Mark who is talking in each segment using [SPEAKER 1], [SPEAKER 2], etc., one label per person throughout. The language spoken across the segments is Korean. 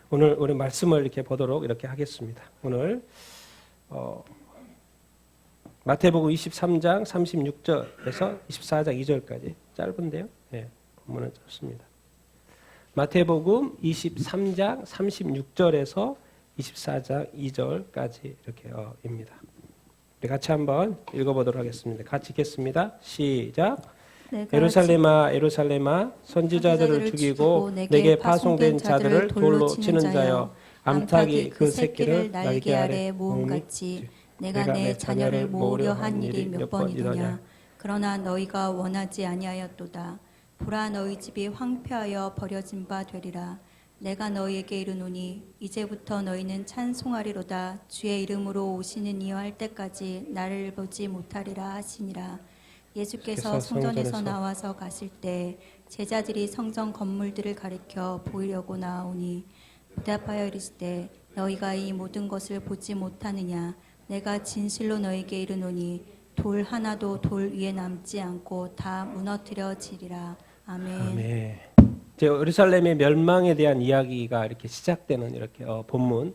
[SPEAKER 1] 오늘 우리 말씀을 이렇게 보도록 이렇게 하겠습니다. 오늘 마태복음 23장 36절에서 24장 2절까지 짧은데요. 예, 본문은 짧습니다. 마태복음 23장 36절에서 24장 2절까지 이렇게입니다. 같이 한번 읽어보도록 하겠습니다. 같이 읽겠습니다. 시작. 예루살렘아 예루살렘아 선지자들을 죽이고 내게 파송된 자들을 돌로 치는 자여 암탉이 그 새끼를 날개 아래 모음같이 내가 내 자녀를 모으려 한 일이 몇 번이더냐. 그러나 너희가 원하지 아니하였도다. 보라 너희 집이 황폐하여 버려진 바 되리라. 내가 너희에게 이르노니 이제부터 너희는 찬송하리로다. 주의 이름으로 오시는 이여 할 때까지 나를 보지 못하리라 하시니라. 예수께서 성전에서 나와서 가실 때 제자들이 성전 건물들을 가리켜 보이려고 나오니 대답하여 이르시되 너희가 이 모든 것을 보지 못하느냐. 내가 진실로 너희에게 이르노니 돌 하나도 돌 위에 남지 않고 다 무너뜨려지리라. 아멘.
[SPEAKER 2] 아멘. 이제 예루살렘의 멸망에 대한 이야기가 이렇게 시작되는 이렇게 본문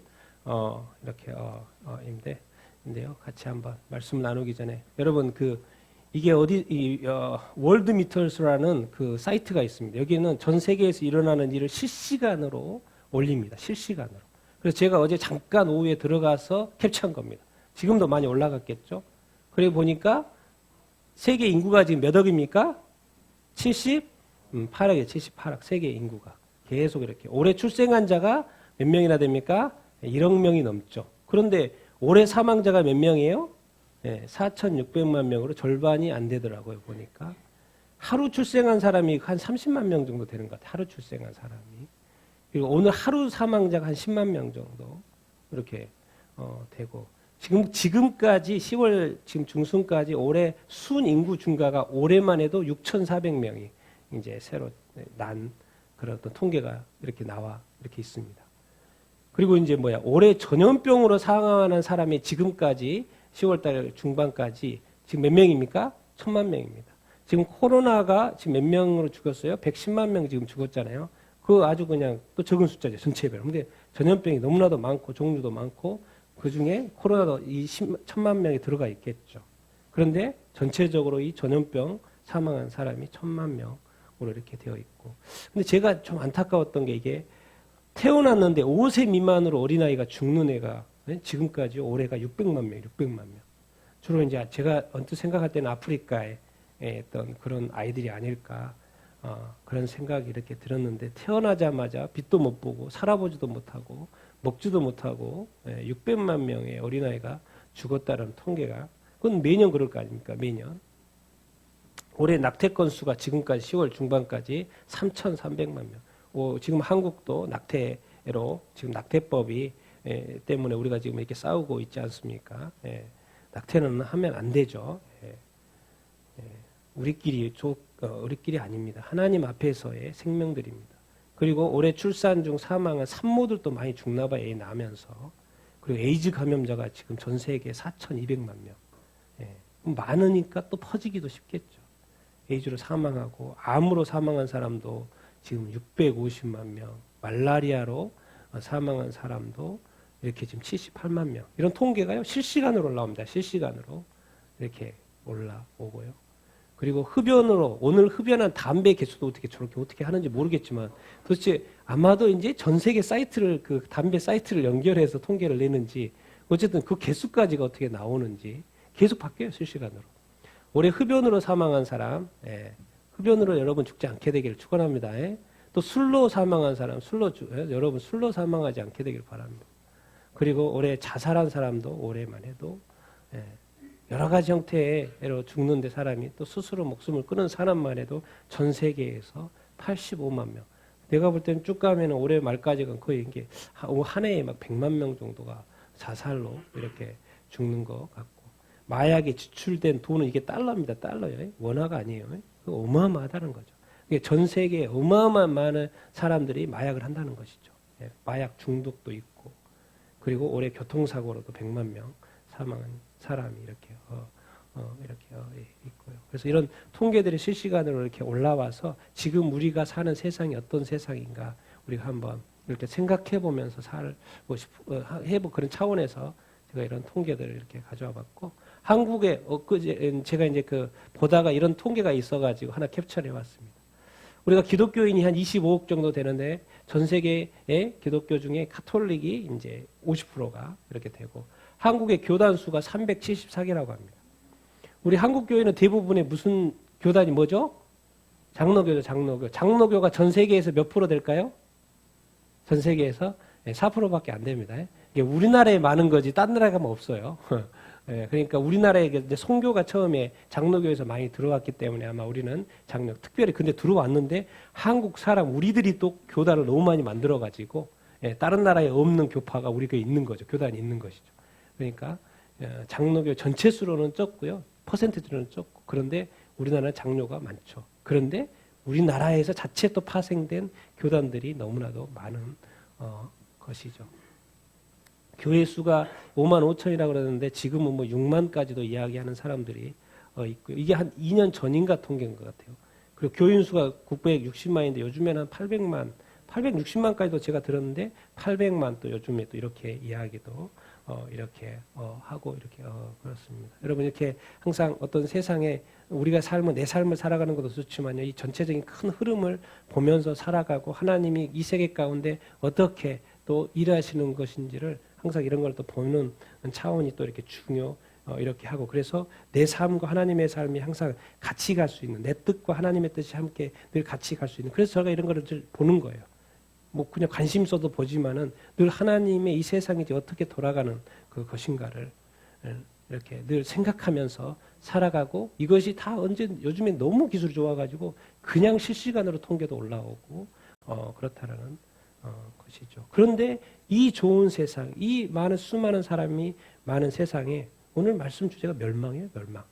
[SPEAKER 2] 인데요. 같이 한번 말씀 나누기 전에 여러분 이게 월드미터스라는 그 사이트가 있습니다. 여기는 전 세계에서 일어나는 일을 실시간으로 올립니다. 실시간으로. 그래서 제가 어제 잠깐 오후에 들어가서 캡처한 겁니다. 지금도 많이 올라갔겠죠. 그리고 보니까 세계 인구가 지금 몇 억입니까? 78억이에요. 78억. 세계 인구가 계속 이렇게. 올해 출생한 자가 몇 명이나 됩니까? 1억 명이 넘죠. 그런데 올해 사망자가 몇 명이에요? 4,600만 명으로 절반이 안 되더라고요. 보니까 하루 출생한 사람이 한 30만 명 정도 되는 것 같아요. 하루 출생한 사람이. 그리고 오늘 하루 사망자가 한 10만 명 정도 이렇게 되고 지금까지 10월 지금 중순까지 올해 순 인구 증가가 올해만 해도 6,400명이 이제 새로 난 그런 어떤 통계가 이렇게 나와 이렇게 있습니다. 그리고 이제 올해 전염병으로 사망하는 사람이 지금까지 10월달 중반까지 지금 몇 명입니까? 1,000만 명입니다. 지금 코로나가 지금 몇 명으로 죽었어요? 110만 명 지금 죽었잖아요. 그 아주 그냥 또 적은 숫자죠. 전체별. 근데 전염병이 너무나도 많고 종류도 많고 그 중에 코로나도 이 1,000만 명이 들어가 있겠죠. 그런데 전체적으로 이 전염병 사망한 사람이 1,000만 명으로 이렇게 되어 있고. 근데 제가 좀 안타까웠던 게 이게 태어났는데 5세 미만으로 어린아이가 죽는 애가 지금까지 올해가 600만 명. 주로 이제 제가 언뜻 생각할 때는 아프리카에 어떤 그런 아이들이 아닐까 그런 생각이 이렇게 들었는데 태어나자마자 빛도 못 보고 살아보지도 못하고 먹지도 못하고 600만 명의 어린아이가 죽었다는 통계가 그건 매년 그럴 거 아닙니까? 매년. 올해 낙태 건수가 지금까지 10월 중반까지 3,300만 명. 지금 한국도 낙태로 지금 낙태법이 때문에 우리가 지금 이렇게 싸우고 있지 않습니까? 낙태는 하면 안 되죠. 우리끼리 아닙니다. 하나님 앞에서의 생명들입니다. 그리고 올해 출산 중 사망한 산모들도 많이 죽나 봐요. 애 나면서. 그리고 에이즈 감염자가 지금 전 세계에 4,200만 명. 많으니까 또 퍼지기도 쉽겠죠. 에이즈로 사망하고 암으로 사망한 사람도 지금 650만 명. 말라리아로 사망한 사람도 이렇게 지금 78만 명. 이런 통계가요. 실시간으로 올라옵니다. 실시간으로 이렇게 올라오고요. 그리고 흡연으로 오늘 흡연한 담배 개수도 어떻게 하는지 모르겠지만 도대체 아마도 이제 전 세계 사이트를 그 담배 사이트를 연결해서 통계를 내는지 어쨌든 그 개수까지가 어떻게 나오는지 계속 바뀌어요. 실시간으로. 올해 흡연으로 사망한 사람, 흡연으로 여러분 죽지 않게 되기를 축원합니다. 또 술로 사망한 사람, 여러분 술로 사망하지 않게 되기를 바랍니다. 그리고 올해 자살한 사람도 올해만 해도 여러 가지 형태로 죽는데 사람이 또 스스로 목숨을 끊은 사람만 해도 전 세계에서 85만 명. 내가 볼 때는 쭉 가면 올해 말까지가 거의 이게 한 해에 막 100만 명 정도가 자살로 이렇게 죽는 것 같고 마약에 지출된 돈은 이게 달러입니다. 달러예요. 원화가 아니에요. 어마어마하다는 거죠. 전 세계에 어마어마한 많은 사람들이 마약을 한다는 것이죠. 마약 중독도 있고 그리고 올해 교통사고로도 100만 명 사망한 사람이 이렇게 있고요. 그래서 이런 통계들이 실시간으로 이렇게 올라와서 지금 우리가 사는 세상이 어떤 세상인가 우리가 한번 이렇게 생각해 보면서 살고 해보 그런 차원에서 제가 이런 통계들을 이렇게 가져와 봤고, 한국에 엊그제 제가 이제 보다가 이런 통계가 있어가지고 하나 캡처해 왔습니다. 우리가 기독교인이 한 25억 정도 되는데 전 세계의 기독교 중에 가톨릭이 이제 50%가 이렇게 되고, 한국의 교단 수가 374개라고 합니다. 우리 한국 교회는 대부분의 무슨 교단이 뭐죠? 장로교죠, 장로교. 장로교가 전 세계에서 몇 프로 될까요? 전 세계에서 4%밖에 안 됩니다. 이게 우리나라에 많은 거지 딴 나라에 가면 없어요. 그러니까 우리나라에 이제 선교가 처음에 장로교에서 많이 들어왔기 때문에 아마 우리는 특별히 근데 들어왔는데 한국 사람 우리들이 또 교단을 너무 많이 만들어 가지고 다른 나라에 없는 교파가 우리 교회에 있는 거죠. 교단이 있는 것이죠. 그러니까 장로교 전체 수로는 적고요. 퍼센트들은 적고, 그런데 우리나라는 장로가 많죠. 그런데 우리나라에서 자체 또 파생된 교단들이 너무나도 많은 것이죠. 교회 수가 5만 5천이라고 그러는데 지금은 뭐 6만까지도 이야기하는 사람들이 있고요. 이게 한 2년 전인가 통계인 것 같아요. 그리고 교인 수가 960만인데 요즘에는 한 860만까지도 제가 들었는데 800만 또 요즘에 또 이렇게 이야기도 이렇게 하고 이렇게 그렇습니다. 여러분 이렇게 항상 어떤 세상에 우리가 내 삶을 살아가는 것도 좋지만요. 이 전체적인 큰 흐름을 보면서 살아가고 하나님이 이 세계 가운데 어떻게 또 일하시는 것인지를 항상 이런 걸 또 보는 차원이 또 이렇게 이렇게 하고, 그래서 내 삶과 하나님의 삶이 항상 같이 갈 수 있는, 내 뜻과 하나님의 뜻이 함께 늘 같이 갈 수 있는, 그래서 제가 이런 거를 보는 거예요. 뭐 그냥 관심 있어도 보지만은 늘 하나님의 이 세상이 어떻게 돌아가는 것인가를 이렇게 늘 생각하면서 살아가고, 이것이 다 요즘에 너무 기술이 좋아가지고 그냥 실시간으로 통계도 올라오고 그렇다라는 것이죠. 그런데 이 좋은 세상, 이 수많은 사람이 많은 세상에 오늘 말씀 주제가 멸망이에요, 멸망.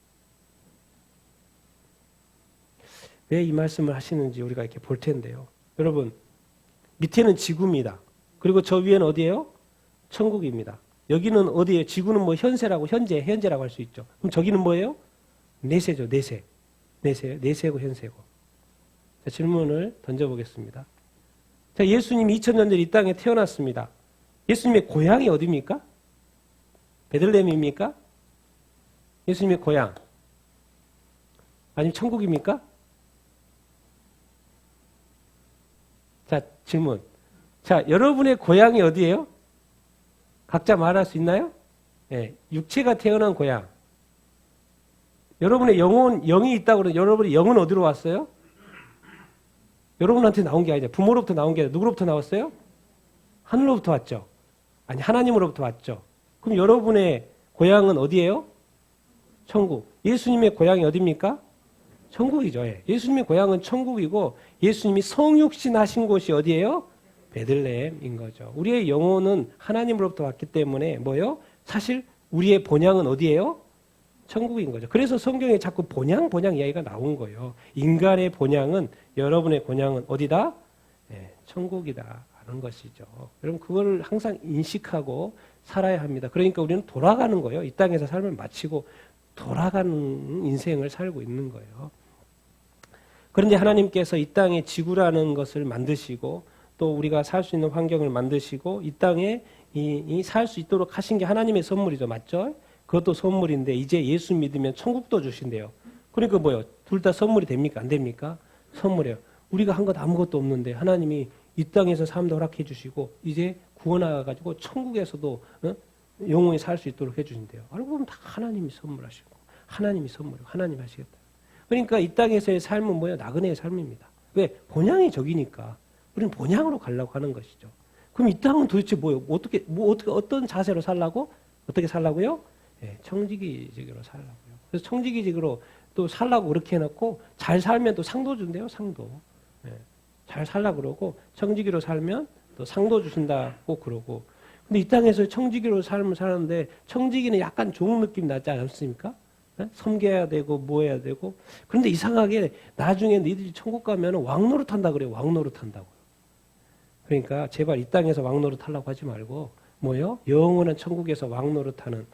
[SPEAKER 2] 왜 이 말씀을 하시는지 우리가 이렇게 볼 텐데요. 여러분, 밑에는 지구입니다. 그리고 저 위에는 어디예요? 천국입니다. 여기는 어디예요? 지구는 뭐 현재라고 할 수 있죠. 그럼 저기는 뭐예요? 내세죠, 내세. 내세고 현세고. 자, 질문을 던져보겠습니다. 자, 예수님이 2000년 전에 이 땅에 태어났습니다. 예수님의 고향이 어디입니까? 베들레헴입니까? 예수님의 고향. 아니면 천국입니까? 자, 질문. 자, 여러분의 고향이 어디예요? 각자 말할 수 있나요? 네, 육체가 태어난 고향. 여러분의 영이 있다고 그러면 여러분의 영은 어디로 왔어요? 여러분한테 나온 게 아니죠. 부모로부터 나온 게 아니라 누구로부터 나왔어요? 하늘로부터 왔죠. 아니, 하나님으로부터 왔죠. 그럼 여러분의 고향은 어디예요? 천국. 예수님의 고향이 어디입니까? 천국이죠. 예. 예수님의 고향은 천국이고 예수님이 성육신 하신 곳이 어디예요? 베들레헴인 거죠. 우리의 영혼은 하나님으로부터 왔기 때문에 뭐예요? 사실 우리의 본향은 어디예요? 천국인 거죠. 그래서 성경에 자꾸 본향 이야기가 나온 거예요. 인간의 본향은, 여러분의 본향은 어디다? 네, 천국이다 하는 것이죠. 여러분 그걸 항상 인식하고 살아야 합니다. 그러니까 우리는 돌아가는 거예요. 이 땅에서 삶을 마치고 돌아가는 인생을 살고 있는 거예요. 그런데 하나님께서 이 땅에 지구라는 것을 만드시고 또 우리가 살 수 있는 환경을 만드시고 이 땅에 살 수 있도록 하신 게 하나님의 선물이죠. 맞죠? 그것도 선물인데 이제 예수 믿으면 천국도 주신대요. 그러니까 뭐요? 둘 다 선물이 됩니까? 안 됩니까? 선물이에요. 우리가 한 것 아무것도 없는데 하나님이 이 땅에서 삶도 허락해 주시고 이제 구원하가지고 천국에서도 영원히 살 수 있도록 해주신대요. 알고 보면 다 하나님이 선물하시고 하나님이 선물이고 하나님이 하시겠다. 그러니까 이 땅에서의 삶은 뭐예요? 나그네의 삶입니다. 왜? 본향이 저기니까 우리는 본향으로 가려고 하는 것이죠. 그럼 이 땅은 도대체 뭐예요? 어떤 자세로 살라고? 어떻게 살라고요? 네, 청지기직으로 살라고요. 그래서 청지기직으로 또 살라고 그렇게 해놓고 잘 살면 또 상도 준대요. 상도. 네, 잘 살라고 그러고 청지기로 살면 또 상도 주신다고 그러고. 근데 이 땅에서 청지기로 삶을 사는데 청지기는 약간 좋은 느낌 나지 않습니까? 네? 섬겨야 되고 뭐 해야 되고. 그런데 이상하게 나중에 니들이 천국 가면 왕노릇 한다 그래요. 왕노릇 한다고. 그러니까 제발 이 땅에서 왕노릇 하려고 하지 말고 뭐요? 영원한 천국에서 왕노릇 하는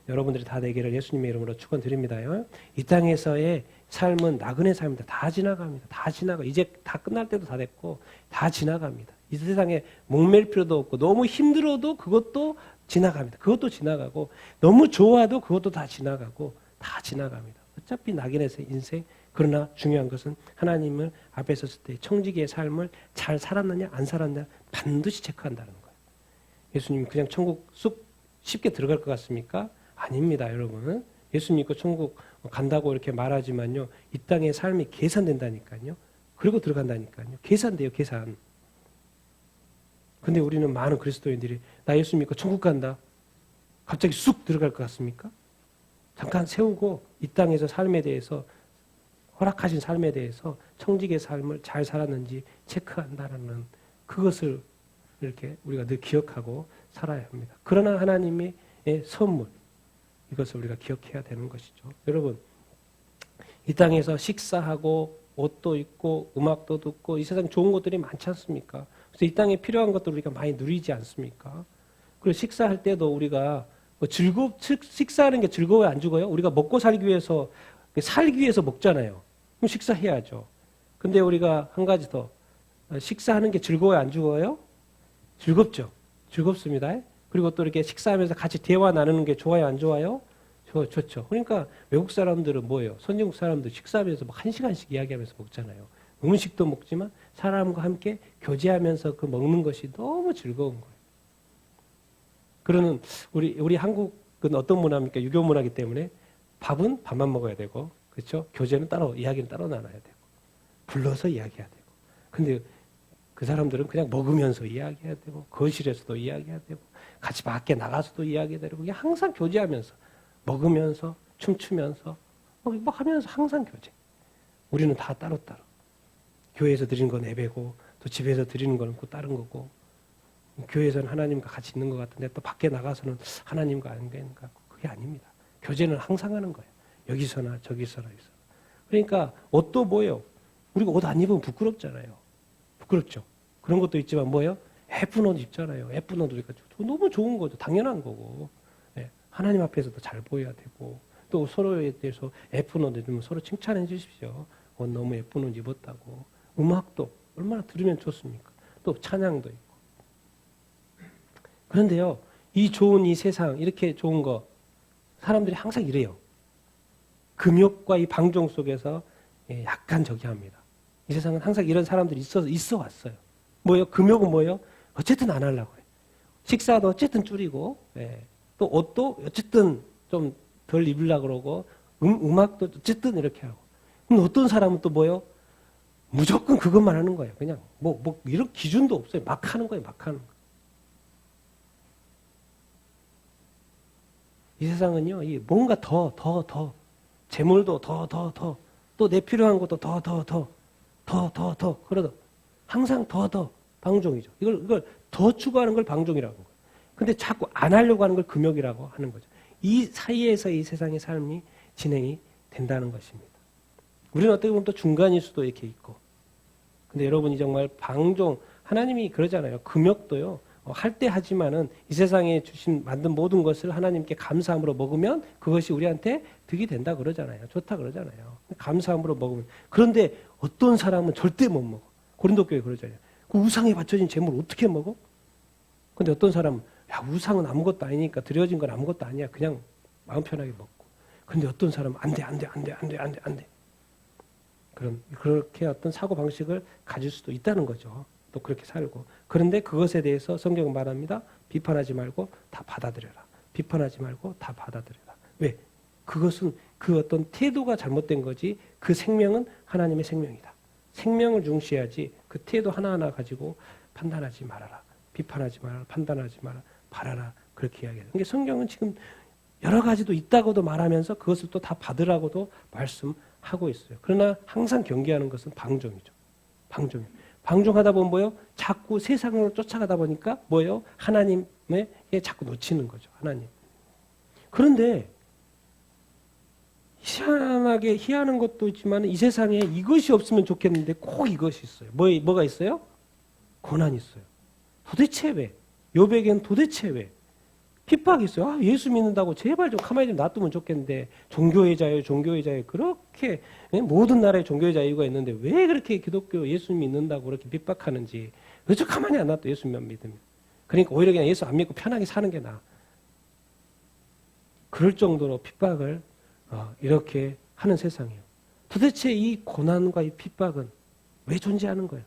[SPEAKER 2] 여러분들이 다 되기를 예수님의 이름으로 축원드립니다요. 이 땅에서의 삶은 나그네 삶입니다. 다 지나갑니다. 다 지나가. 이제 다 끝날 때도 다 됐고 다 지나갑니다. 이 세상에 목맬 필요도 없고 너무 힘들어도 그것도 지나갑니다. 그것도 지나가고 너무 좋아도 그것도 다 지나가고 다 지나갑니다. 어차피 낙인에서 인생. 그러나 중요한 것은 하나님을 앞에 섰을 때 청지기의 삶을 잘 살았느냐 안 살았느냐 반드시 체크한다는 거예요. 예수님 그냥 천국 쑥 쉽게 들어갈 것 같습니까? 아닙니다, 여러분. 예수 믿고 천국 간다고 이렇게 말하지만요. 이 땅의 삶이 계산된다니까요. 그리고 들어간다니까요. 계산돼요, 계산. 근데 우리는 많은 그리스도인들이 나 예수 믿고 천국 간다. 갑자기 쑥 들어갈 것 같습니까? 잠깐 세우고 이 땅에서 삶에 대해서 허락하신 삶에 대해서 청지기의 삶을 잘 살았는지 체크한다는 그것을 이렇게 우리가 늘 기억하고 살아야 합니다. 그러나 하나님의 선물 이것을 우리가 기억해야 되는 것이죠. 여러분 이 땅에서 식사하고 옷도 입고 음악도 듣고 이 세상 좋은 것들이 많지 않습니까? 그래서 이 땅에 필요한 것들 우리가 많이 누리지 않습니까? 그리고 식사할 때도 우리가 식사하는 게 즐거워요? 안 즐거워요? 우리가 먹고 살기 위해서 먹잖아요. 그럼 식사해야죠. 근데 우리가 한 가지 더 식사하는 게 즐거워요? 안 즐거워요? 즐겁죠. 즐겁습니다. 그리고 또 이렇게 식사하면서 같이 대화 나누는 게 좋아요? 안 좋아요? 좋죠. 그러니까 외국 사람들은 뭐예요? 선진국 사람들 식사하면서 막 1시간씩 이야기하면서 먹잖아요. 음식도 먹지만 사람과 함께 교제하면서 그 먹는 것이 너무 즐거운 거예요. 그러는 우리 한국은 어떤 문화입니까? 유교 문화이기 때문에 밥은 밥만 먹어야 되고, 그렇죠? 교제는 따로, 이야기는 따로 나눠야 되고, 불러서 이야기해야 되고. 근데 그 사람들은 그냥 먹으면서 이야기해야 되고, 거실에서도 이야기해야 되고, 같이 밖에 나가서도 이야기해야 되고, 그냥 항상 교제하면서, 먹으면서, 춤추면서, 막 하면서 항상 교제. 우리는 다 따로따로. 교회에서 드리는 건 예배고, 또 집에서 드리는 건 또 다른 거고, 교회에서는 하나님과 같이 있는 것 같은데 또 밖에 나가서는 하나님과 안 되는 것 같고, 그게 아닙니다. 교제는 항상 하는 거예요. 여기서나 저기서나 여기서. 그러니까 옷도 뭐예요? 우리가 옷 안 입으면 부끄럽잖아요. 부끄럽죠. 그런 것도 있지만 뭐예요? 예쁜 옷 입잖아요. 예쁜 옷 우리가 너무 좋은 거죠. 당연한 거고. 네. 하나님 앞에서도 잘 보여야 되고, 또 서로에 대해서 예쁜 옷 입으면 서로 칭찬해 주십시오. 옷 너무 예쁜 옷 입었다고. 음악도 얼마나 들으면 좋습니까? 또 찬양도 있고. 그런데요, 이 좋은 이 세상, 이렇게 좋은 거, 사람들이 항상 이래요. 금욕과 이 방종 속에서 약간 저기 합니다. 이 세상은 항상 이런 사람들이 있어 왔어요. 뭐예요? 금욕은 뭐예요? 어쨌든 안 하려고 해요. 식사도 어쨌든 줄이고, 또 옷도 어쨌든 좀 덜 입으려고 그러고, 음악도 어쨌든 이렇게 하고. 근데 어떤 사람은 또 뭐예요? 무조건 그것만 하는 거예요. 그냥 이런 기준도 없어요. 막 하는 거예요. 막 하는 거예요. 이 세상은요, 뭔가 더, 재물도 또 내 필요한 것도 더, 그러다. 항상 더, 방종이죠. 이걸 더 추구하는 걸 방종이라고 하는 거예요. 근데 자꾸 안 하려고 하는 걸 금욕이라고 하는 거죠. 이 사이에서 이 세상의 삶이 진행이 된다는 것입니다. 우리는 어떻게 보면 또 중간일 수도 이렇게 있고. 근데 여러분이 정말 방종, 하나님이 그러잖아요. 금욕도요. 할 때 하지만은 이 세상에 만든 모든 것을 하나님께 감사함으로 먹으면 그것이 우리한테 득이 된다 그러잖아요. 좋다 그러잖아요. 감사함으로 먹으면. 그런데 어떤 사람은 절대 못 먹어. 고린도 교회 그러잖아요. 그 우상에 바쳐진 재물 어떻게 먹어? 근데 어떤 사람은 야, 우상은 아무것도 아니니까 드려진 건 아무것도 아니야. 그냥 마음 편하게 먹고. 근데 어떤 사람은 안 돼. 그렇게 어떤 사고 방식을 가질 수도 있다는 거죠. 또 그렇게 살고. 그런데 그것에 대해서 성경은 말합니다. 비판하지 말고 다 받아들여라. 비판하지 말고 다 받아들여라. 왜? 그것은 그 어떤 태도가 잘못된 거지 그 생명은 하나님의 생명이다. 생명을 중시해야지 그 태도 하나하나 가지고 판단하지 말아라. 비판하지 말아라. 판단하지 말아라. 바라라. 그렇게 이야기해요. 그러니까 성경은 지금 여러 가지도 있다고도 말하면서 그것을 또 다 받으라고도 말씀하고 있어요. 그러나 항상 경계하는 것은 방종이죠. 방종하다 보면 뭐예요? 자꾸 세상으로 쫓아가다 보니까 뭐예요? 하나님에 자꾸 놓치는 거죠. 하나님. 그런데 희한하게 희한한 것도 있지만 이 세상에 이것이 없으면 좋겠는데 꼭 이것이 있어요. 뭐가 있어요? 고난이 있어요. 도대체 왜? 욥에게는 도대체 왜? 핍박이 있어요. 아, 예수 믿는다고 제발 좀 가만히 좀 놔두면 좋겠는데 종교의 자유 그렇게 모든 나라의 종교의 자유가 있는데 왜 그렇게 기독교 예수 믿는다고 그렇게 핍박하는지 어쩌 가만히 안 놔둬 예수만 믿으면. 그러니까 오히려 그냥 예수 안 믿고 편하게 사는 게 나아. 그럴 정도로 핍박을 이렇게 하는 세상이에요. 도대체 이 고난과 이 핍박은 왜 존재하는 거예요?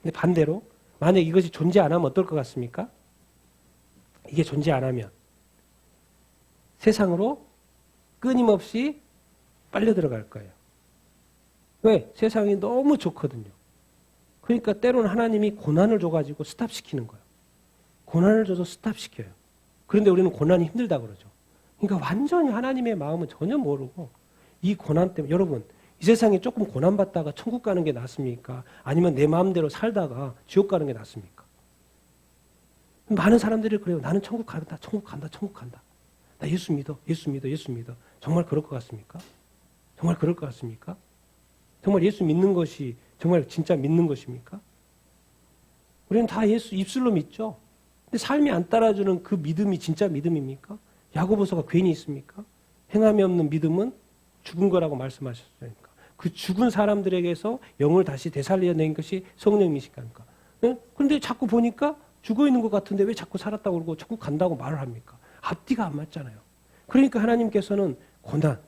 [SPEAKER 2] 근데 반대로 만약 이것이 존재 안 하면 어떨 것 같습니까? 이게 존재 안 하면 세상으로 끊임없이 빨려 들어갈 거예요. 왜? 세상이 너무 좋거든요. 그러니까 때로는 하나님이 고난을 줘가지고 스탑시키는 거예요. 고난을 줘서 스탑시켜요. 그런데 우리는 고난이 힘들다 그러죠. 그러니까 완전히 하나님의 마음은 전혀 모르고 이 고난 때문에 여러분 이 세상에 조금 고난받다가 천국 가는 게 낫습니까? 아니면 내 마음대로 살다가 지옥 가는 게 낫습니까? 많은 사람들이 그래요. 나는 천국 간다, 천국 간다, 천국 간다. 나 예수 믿어, 예수 믿어, 예수 믿어. 정말 그럴 것 같습니까? 정말 그럴 것 같습니까? 정말 예수 믿는 것이 정말 진짜 믿는 것입니까? 우리는 다 예수 입술로 믿죠. 근데 삶이 안 따라주는 그 믿음이 진짜 믿음입니까? 야고보서가 괜히 있습니까? 행함이 없는 믿음은 죽은 거라고 말씀하셨으니까. 그 죽은 사람들에게서 영을 다시 되살려낸 것이 성령이시니까. 그런데 자꾸 보니까 죽어 있는 것 같은데 왜 자꾸 살았다고 그러고 천국 간다고 말을 합니까? 앞뒤가 안 맞잖아요. 그러니까 하나님께서는 고난,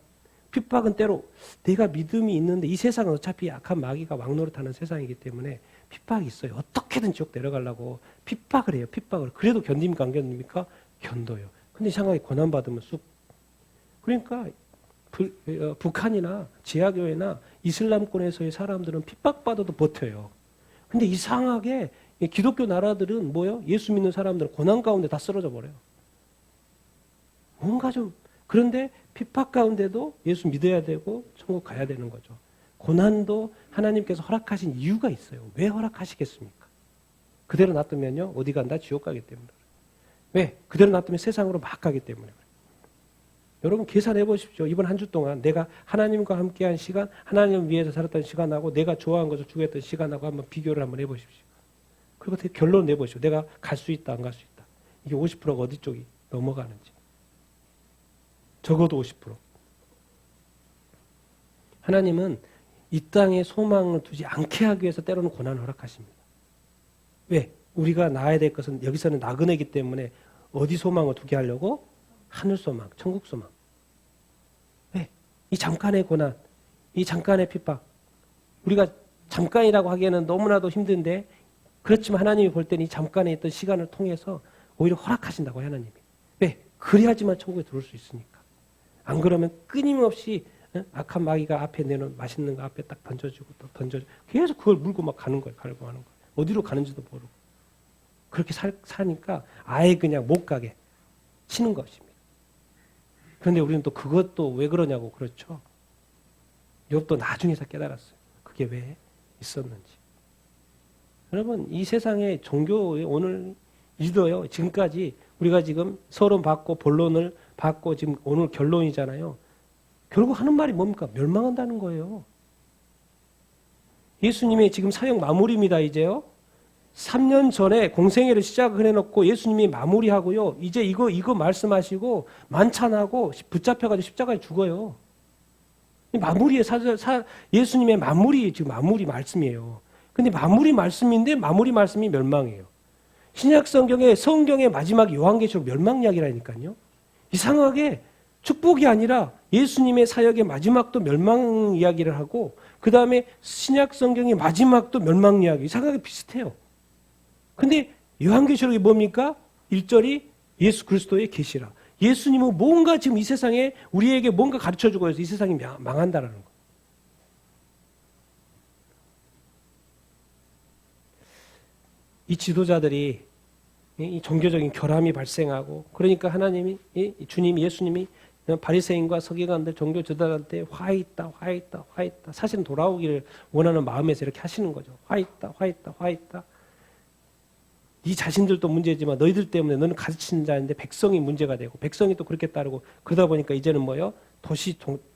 [SPEAKER 2] 핍박은 때로 내가 믿음이 있는데 이 세상은 어차피 악한 마귀가 왕노릇하는 세상이기 때문에 핍박이 있어요. 어떻게든 지옥 내려가려고 핍박을 해요. 핍박을. 그래도 견딥니까? 안 견딥니까? 견뎌요. 근데 이상하게 고난받으면 쑥. 그러니까 북한이나 지하교회나 이슬람권에서의 사람들은 핍박받아도 버텨요. 근데 이상하게 기독교 나라들은 뭐요? 예수 믿는 사람들은 고난 가운데 다 쓰러져 버려요. 뭔가 좀 그런데 핍박 가운데도 예수 믿어야 되고 천국 가야 되는 거죠. 고난도 하나님께서 허락하신 이유가 있어요. 왜 허락하시겠습니까? 그대로 놔두면요. 어디 간다? 지옥 가기 때문에. 왜? 그대로 놔두면 세상으로 막 가기 때문에. 여러분 계산해 보십시오. 이번 한 주 동안 내가 하나님과 함께한 시간, 하나님을 위해서 살았던 시간하고 내가 좋아한 것을 추구했던 시간하고 한번 비교를 한번 해보십시오. 그리고 결론 내보십시오. 내가 갈 수 있다, 안 갈 수 있다. 이게 50%가 어디 쪽이 넘어가는지. 적어도 50%. 하나님은 이 땅에 소망을 두지 않게 하기 위해서 때로는 고난을 허락하십니다. 왜? 우리가 나아야 될 것은 여기서는 나그네이기 때문에 어디 소망을 두게 하려고? 하늘 소망, 천국 소망. 왜? 이 잠깐의 고난, 이 잠깐의 핍박. 우리가 잠깐이라고 하기에는 너무나도 힘든데 그렇지만 하나님이 볼 때는 이 잠깐에 있던 시간을 통해서 오히려 허락하신다고 하나님이. 왜? 그래야지만 천국에 들어올 수 있으니까. 안 그러면 끊임없이 악한 마귀가 앞에 내놓은 맛있는 거 앞에 딱 던져주고 또 던져주고 계속 그걸 물고 막 가는 거예요. 가려고 하는 거예요. 어디로 가는지도 모르고. 그렇게 사니까 아예 그냥 못 가게 치는 것입니다. 그런데 우리는 또 그것도 왜 그러냐고 그렇죠. 욥도 나중에서 깨달았어요. 그게 왜 있었는지. 여러분 이 세상의 종교의 오늘 리더요. 지금까지 우리가 지금 서론 받고 본론을 받고 지금 오늘 결론이잖아요. 결국 하는 말이 뭡니까? 멸망한다는 거예요. 예수님의 지금 사역 마무리입니다. 이제요. 3년 전에 공생애를 시작을 해놓고 예수님이 마무리하고요. 이제 이거 말씀하시고 만찬하고 붙잡혀가지고 십자가에 죽어요. 마무리의 예수님의 마무리 지금 마무리 말씀이에요. 근데 마무리 말씀인데 마무리 말씀이 멸망이에요. 신약 성경의 마지막 요한계시록 멸망 이야기라니까요. 이상하게 축복이 아니라 예수님의 사역의 마지막도 멸망 이야기를 하고 그 다음에 신약 성경의 마지막도 멸망 이야기 이상하게 비슷해요. 근데 요한계시록이 뭡니까? 1절이 예수 그리스도의 계시라. 예수님은 뭔가 지금 이 세상에 우리에게 뭔가 가르쳐주고 해서 이 세상이 망한다라는 거. 이 지도자들이 이 종교적인 결함이 발생하고 그러니까 하나님이 주님이 예수님이 바리새인과 서기관들 종교 지도자한테 화 있다 사실은 돌아오기를 원하는 마음에서 이렇게 하시는 거죠. 화 있다 네 자신들도 문제지만 너희들 때문에 너는 가르치는 자인데 백성이 문제가 되고 백성이 또 그렇게 따르고 그러다 보니까 이제는 뭐예요?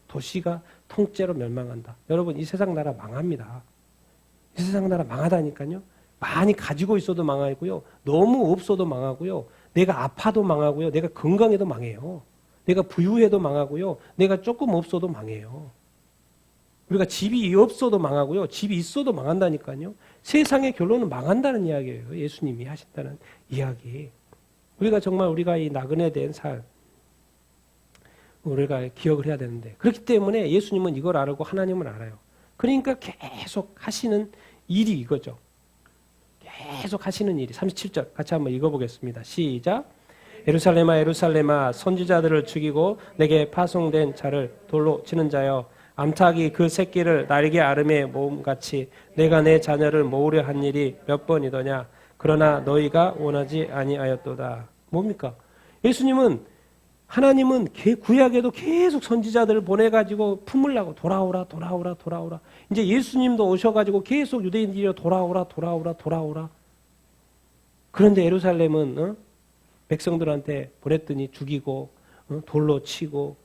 [SPEAKER 2] 도시가 통째로 멸망한다. 여러분 이 세상 나라 망합니다. 이 세상 나라 망하다니까요. 많이 가지고 있어도 망하고요. 너무 없어도 망하고요. 내가 아파도 망하고요. 내가 건강해도 망해요. 내가 부유해도 망하고요. 내가 조금 없어도 망해요. 우리가 집이 없어도 망하고요. 집이 있어도 망한다니까요.
[SPEAKER 1] 세상의 결론은 망한다는 이야기예요. 예수님이 하신다는 이야기. 우리가 이 나그네 된 삶, 우리가 기억을 해야 되는데, 그렇기 때문에 예수님은 이걸 알고 하나님은 알아요. 그러니까 계속 하시는 일이 이거죠. 계속 하시는 일이. 37절 같이 한번 읽어보겠습니다. 시작. 예루살렘아 예루살렘아 선지자들을 죽이고 내게 파송된 자를 돌로 치는 자여, 암탉이 그 새끼를 날개 아름에 모음같이 내가 내 자녀를 모으려 한 일이 몇 번이더냐. 그러나 너희가 원하지 아니하였도다. 뭡니까? 하나님은 구약에도 계속 선지자들을 보내가지고 품으려고 돌아오라. 이제 예수님도 오셔가지고 계속 유대인들이 돌아오라. 그런데 예루살렘은 백성들한테 보냈더니 죽이고 돌로 치고,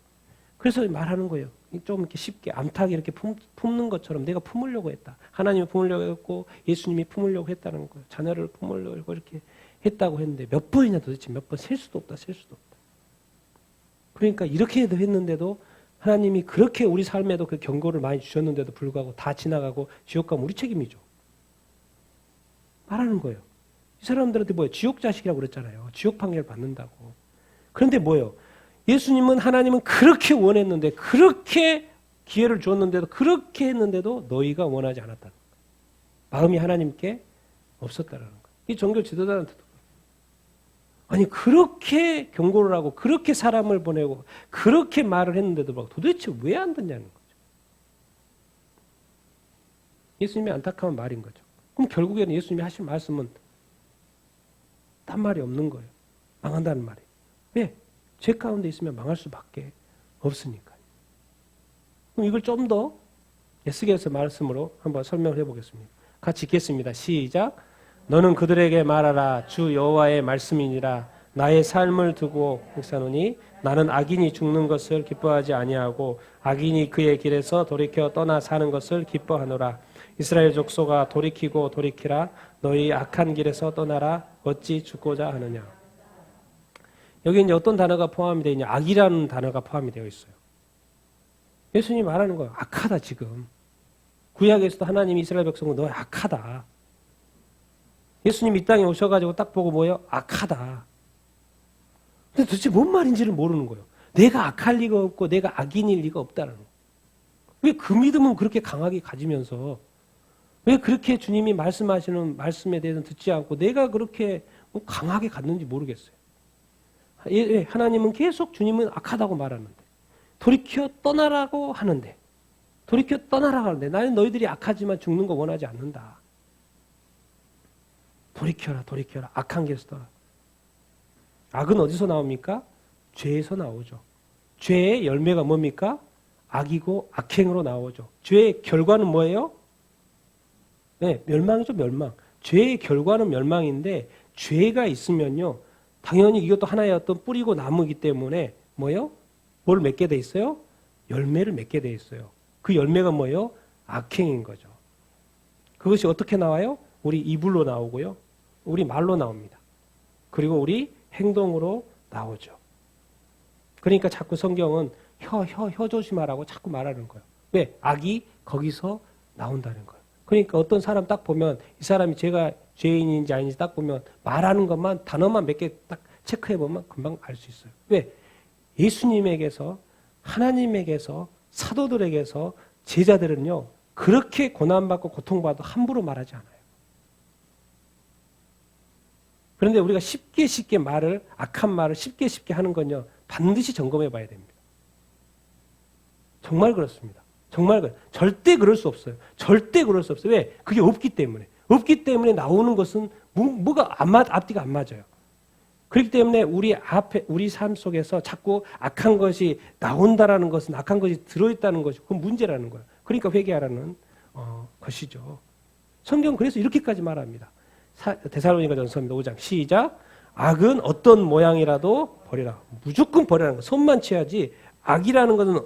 [SPEAKER 1] 그래서 말하는 거예요. 좀 이렇게 쉽게 암탉이 이렇게 품는 것처럼 내가 품으려고 했다. 하나님이 품으려고 했고 예수님이 품으려고 했다는 거예요. 자녀를 품으려고 이렇게 했다고 했는데 몇 번이나 도대체 몇 번 셀 수도 없다. 그러니까 이렇게도 했는데도 하나님이 그렇게 우리 삶에도 그 경고를 많이 주셨는데도 불구하고 다 지나가고 지옥 가면 우리 책임이죠. 말하는 거예요. 이 사람들한테 뭐예요? 지옥 자식이라고 그랬잖아요. 지옥 판결 받는다고. 그런데 뭐예요? 하나님은 그렇게 원했는데, 그렇게 기회를 주었는데도, 그렇게 했는데도 너희가 원하지 않았다. 마음이 하나님께 없었다라는 거예요. 이 종교 지도자한테도. 아니, 그렇게 경고를 하고, 그렇게 사람을 보내고, 그렇게 말을 했는데도 막 도대체 왜 안 듣냐는 거죠. 예수님의 안타까운 말인 거죠. 그럼 결국에는 예수님이 하신 말씀은 딴 말이 없는 거예요. 망한다는 말이에요. 왜? 죄 가운데 있으면 망할 수밖에 없으니까요. 그럼 이걸 좀 더 에스겔서 말씀으로 한번 설명을 해보겠습니다. 같이 읽겠습니다. 시작. 너는 그들에게 말하라. 주 여호와의 말씀이니라. 나의 삶을 두고 묵사노니 나는 악인이 죽는 것을 기뻐하지 아니하고 악인이 그의 길에서 돌이켜 떠나 사는 것을 기뻐하노라. 이스라엘 족속아 돌이키고 돌이키라. 너희 악한 길에서 떠나라. 어찌 죽고자 하느냐. 여기 이제 어떤 단어가 포함이 되어 있냐? 악이라는 단어가 포함이 되어 있어요. 예수님이 말하는 거예요. 악하다 지금. 구약에서도 하나님이 이스라엘 백성은 너 악하다. 예수님이 이 땅에 오셔가지고 딱 보고 뭐예요? 악하다. 근데 도대체 뭔 말인지를 모르는 거예요. 내가 악할 리가 없고 내가 악인일 리가 없다는 거예요. 왜 그 믿음은 그렇게 강하게 가지면서 왜 그렇게 주님이 말씀하시는 말씀에 대해서는 듣지 않고 내가 그렇게 강하게 갔는지 모르겠어요. 하나님은 계속 주님은 악하다고 말하는데, 돌이켜 떠나라고 하는데, 나는 너희들이 악하지만 죽는 거 원하지 않는다. 돌이켜라. 악한 길에서 떠나. 악은 어디서 나옵니까? 죄에서 나오죠. 죄의 열매가 뭡니까? 악이고 악행으로 나오죠. 죄의 결과는 뭐예요? 네, 멸망이죠, 멸망. 죄의 결과는 멸망인데, 죄가 있으면요, 당연히 이것도 하나의 어떤 뿌리고 나무이기 때문에 뭐예요? 뭘 맺게 돼 있어요? 열매를 맺게 돼 있어요. 그 열매가 뭐예요? 악행인 거죠. 그것이 어떻게 나와요? 우리 이불로 나오고요. 우리 말로 나옵니다. 그리고 우리 행동으로 나오죠. 그러니까 자꾸 성경은 혀 조심하라고 자꾸 말하는 거예요. 왜? 악이 거기서 나온다는 거예요. 그러니까 어떤 사람 딱 보면 이 사람이 제가 죄인인지 아닌지 딱 보면 말하는 것만 단어만 몇 개 딱 체크해 보면 금방 알 수 있어요. 왜? 예수님에게서 하나님에게서 사도들에게서 제자들은요 그렇게 고난받고 고통받아도 함부로 말하지 않아요. 그런데 우리가 쉽게 말을 악한 말을 쉽게 하는 건요 반드시 점검해 봐야 됩니다. 정말 그렇습니다. 절대 그럴 수 없어요. 왜? 그게 없기 때문에 나오는 것은 뭐가 앞뒤가 안 맞아요. 그렇기 때문에 우리 삶 속에서 자꾸 악한 것이 나온다라는 것은 악한 것이 들어있다는 것이 그건 문제라는 거예요. 그러니까 회개하라는 것이죠. 성경은 그래서 이렇게까지 말합니다. 데살로니가전서 5장 시작. 악은 어떤 모양이라도 버리라. 무조건 버리라는 거. 손만 취하지 악이라는 것은